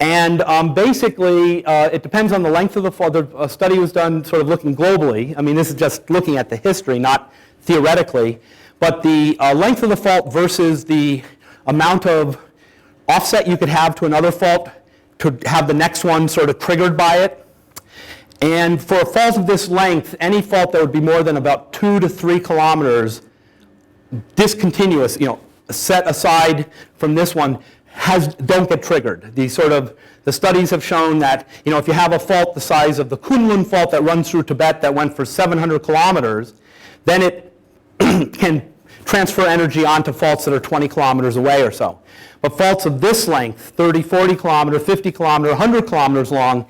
And basically, it depends on the length of the fault. A study was done sort of looking globally. I mean, this is just looking at the history, not theoretically. But the length of the fault versus the amount of offset you could have to another fault to have the next one sort of triggered by it. And for a fault of this length, any fault that would be more than about 2 to 3 kilometers discontinuous, set aside from this one, don't get triggered. The studies have shown that, if you have a fault the size of the Kunlun fault that runs through Tibet that went for 700 kilometers, then it can transfer energy onto faults that are 20 kilometers away or so. But faults of this length, 30, 40 kilometer, 50 kilometer, 100 kilometers long,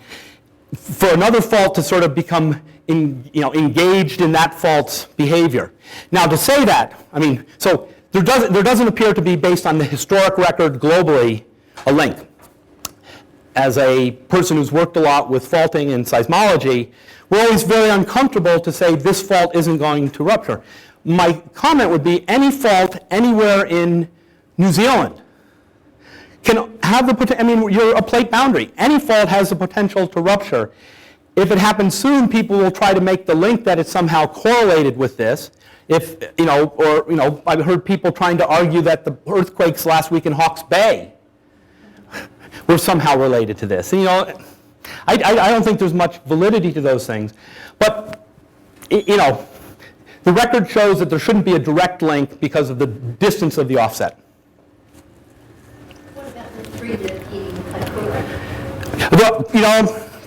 for another fault to sort of become engaged in that fault's behavior. Now to say that, so there doesn't appear to be, based on the historic record globally, a link. As a person who's worked a lot with faulting and seismology, we're always very uncomfortable to say this fault isn't going to rupture. My comment would be any fault anywhere in New Zealand can have the potential. You're a plate boundary. Any fault has the potential to rupture. If it happens soon, people will try to make the link that it's somehow correlated with this. I've heard people trying to argue that the earthquakes last week in Hawke's Bay were somehow related to this. I don't think there's much validity to those things. But, the record shows that there shouldn't be a direct link because of the distance of the offset. What about the 3 that in Kaikoura? Well,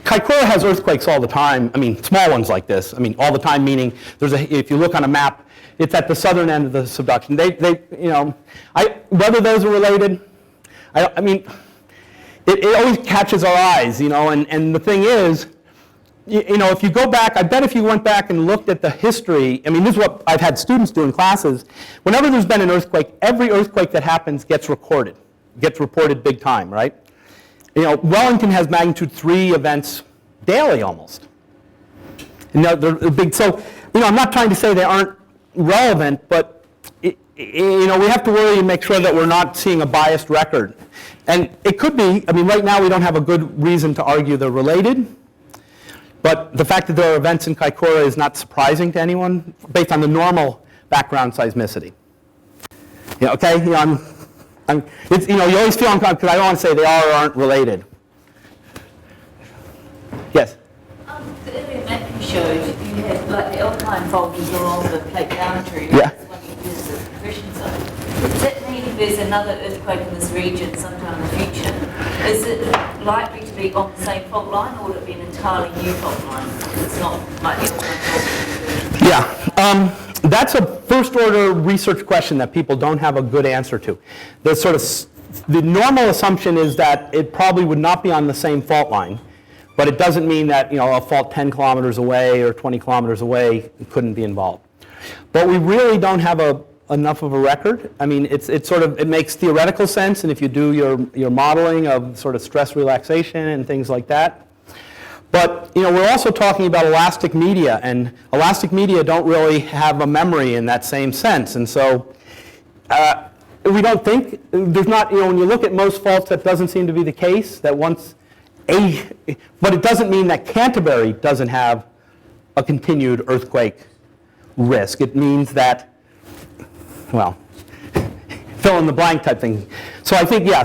Kaikoura has earthquakes all the time. Small ones like this. All the time, meaning if you look on a map, it's at the southern end of the subduction. Whether those are related, it always catches our eyes, and the thing is, if you go back, I bet if you went back and looked at the history, this is what I've had students do in classes. Whenever there's been an earthquake, every earthquake that happens gets recorded, gets reported big time, right? Wellington has magnitude 3 events daily almost. And they're big. So, I'm not trying to say they aren't relevant, but we have to worry and make sure that we're not seeing a biased record. And it could be, I mean, right now we don't have a good reason to argue they're related, but the fact that there are events in Kaikoura is not surprising to anyone based on the normal background seismicity. Yeah, okay, you always feel uncomfortable because I don't want to say they are or aren't related. Yes? The earlier map you showed, you had like the alpine folders along the plate boundary. Yeah. That's one you use as a depression zone. Does that mean if there's another earthquake in this region sometime in the future, is it likely to be on the same fault line, or would it be an entirely new fault line? It's not like the alpine folders. Yeah. That's a first-order research question that people don't have a good answer to. The normal assumption is that it probably would not be on the same fault line, but it doesn't mean that a fault 10 kilometers away or 20 kilometers away couldn't be involved. But we really don't have enough of a record. I mean, it makes theoretical sense, and if you do your modeling of sort of stress relaxation and things like that. But we're also talking about elastic media, and elastic media don't really have a memory in that same sense. And so we don't think, there's not, when you look at most faults, that doesn't seem to be the case, that but it doesn't mean that Canterbury doesn't have a continued earthquake risk. It means that, well, fill in the blank type thing. So I think, yeah,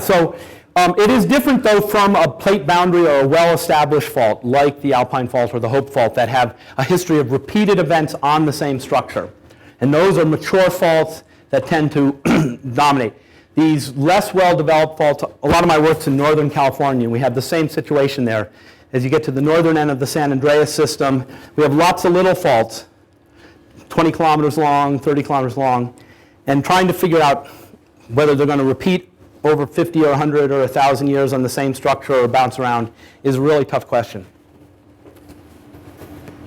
it is different, though, from a plate boundary or a well-established fault like the Alpine Fault or the Hope Fault that have a history of repeated events on the same structure. And those are mature faults that tend to dominate. These less well-developed faults, a lot of my work's in Northern California. We have the same situation there. As you get to the northern end of the San Andreas system, we have lots of little faults, 20 kilometers long, 30 kilometers long, and trying to figure out whether they're going to repeat over 50 or 100 or 1,000 years on the same structure or bounce around is a really tough question.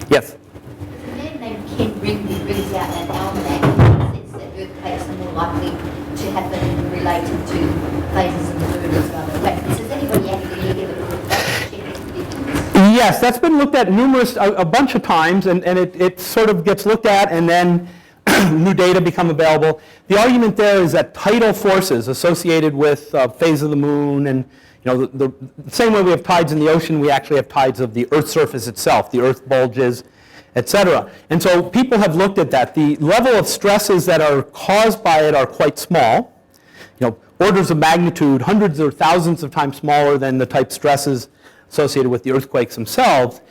Yes? There's a man named Ken Rigby brings out an almanac that says that earthquakes are more likely to happen related to phases in the moon as well. Has anybody actually ever looked at it? Yes, that's been looked at a bunch of times, and it sort of gets looked at, and then new data become available. The argument there is that tidal forces associated with phase of the moon, and the same way we have tides in the ocean, we actually have tides of the Earth's surface itself, the Earth bulges, etc. And so people have looked at that. The level of stresses that are caused by it are quite small, orders of magnitude, hundreds or thousands of times smaller than the type stresses associated with the earthquakes themselves.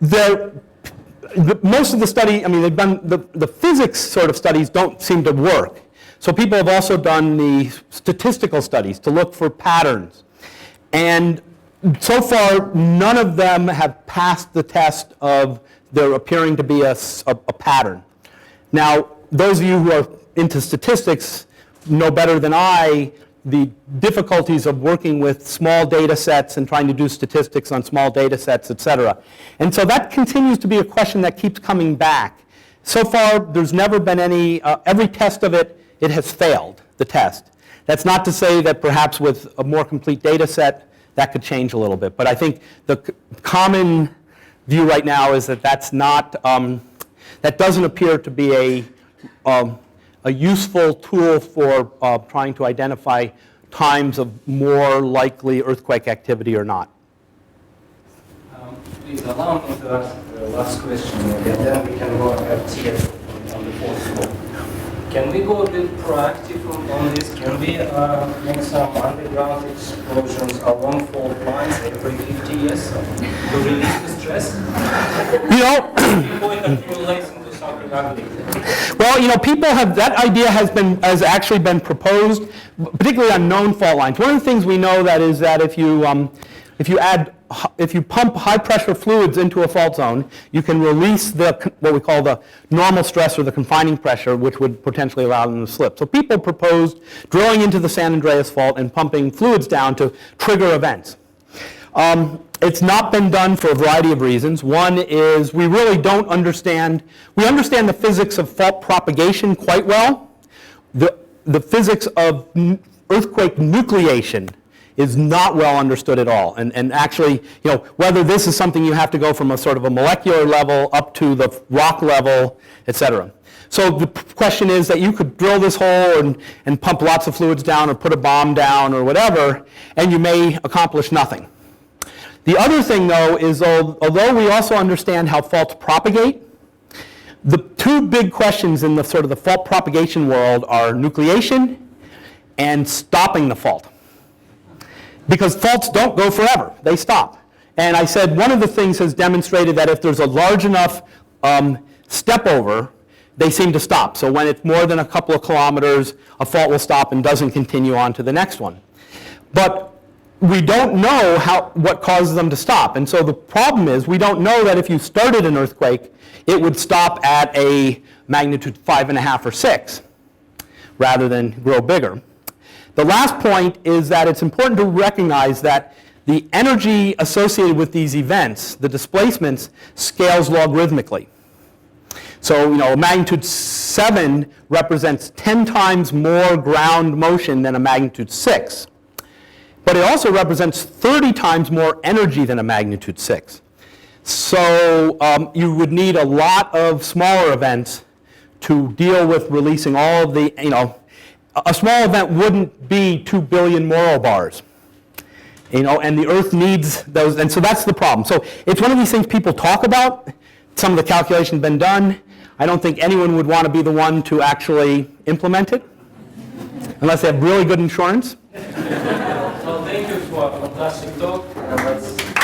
Most of the study, they've done the physics sort of studies don't seem to work. So people have also done the statistical studies to look for patterns. And so far, none of them have passed the test of there appearing to be a pattern. Now, those of you who are into statistics know better than I the difficulties of working with small data sets and trying to do statistics on small data sets, et cetera. And so that continues to be a question that keeps coming back. So far, there's never been any, every test of it has failed, the test. That's not to say that perhaps with a more complete data set, that could change a little bit. But I think the common view right now is that that's not, that doesn't appear to be a useful tool for trying to identify times of more likely earthquake activity or not. Please allow me to ask the last question, and then we can go ahead here on the fourth floor. Can we go a bit proactive on this? Can we make some underground explosions along fault lines every 50 years to release the stress? Before it accumulates into something ugly. Well, people have, that idea has actually been proposed, particularly on known fault lines. One of the things we know that is that if you pump high pressure fluids into a fault zone, you can release what we call the normal stress or the confining pressure, which would potentially allow them to slip. So people proposed drilling into the San Andreas Fault and pumping fluids down to trigger events. It's not been done for a variety of reasons. One is we really don't understand, we understand the physics of fault propagation quite well. The physics of earthquake nucleation is not well understood at all. And actually, whether this is something you have to go from a sort of a molecular level up to the rock level, et cetera. So the question is that you could drill this hole and pump lots of fluids down or put a bomb down or whatever, and you may accomplish nothing. The other thing, though, is although we also understand how faults propagate, the two big questions in the sort of the fault propagation world are nucleation and stopping the fault. Because faults don't go forever, they stop. And I said one of the things has demonstrated that if there's a large enough step over, they seem to stop. So when it's more than a couple of kilometers, a fault will stop and doesn't continue on to the next one. But we don't know what causes them to stop. And so the problem is we don't know that if you started an earthquake, it would stop at a magnitude 5.5 or 6 rather than grow bigger. The last point is that it's important to recognize that the energy associated with these events, the displacements, scales logarithmically. So, a magnitude 7 represents 10 times more ground motion than a magnitude 6. But it also represents 30 times more energy than a magnitude 6. So you would need a lot of smaller events to deal with releasing all of the, a small event wouldn't be 2 billion millibars. And the Earth needs those, and so that's the problem. So it's one of these things people talk about. Some of the calculations have been done. I don't think anyone would want to be the one to actually implement it, unless they have really good insurance. Well, thank you for a fantastic talk.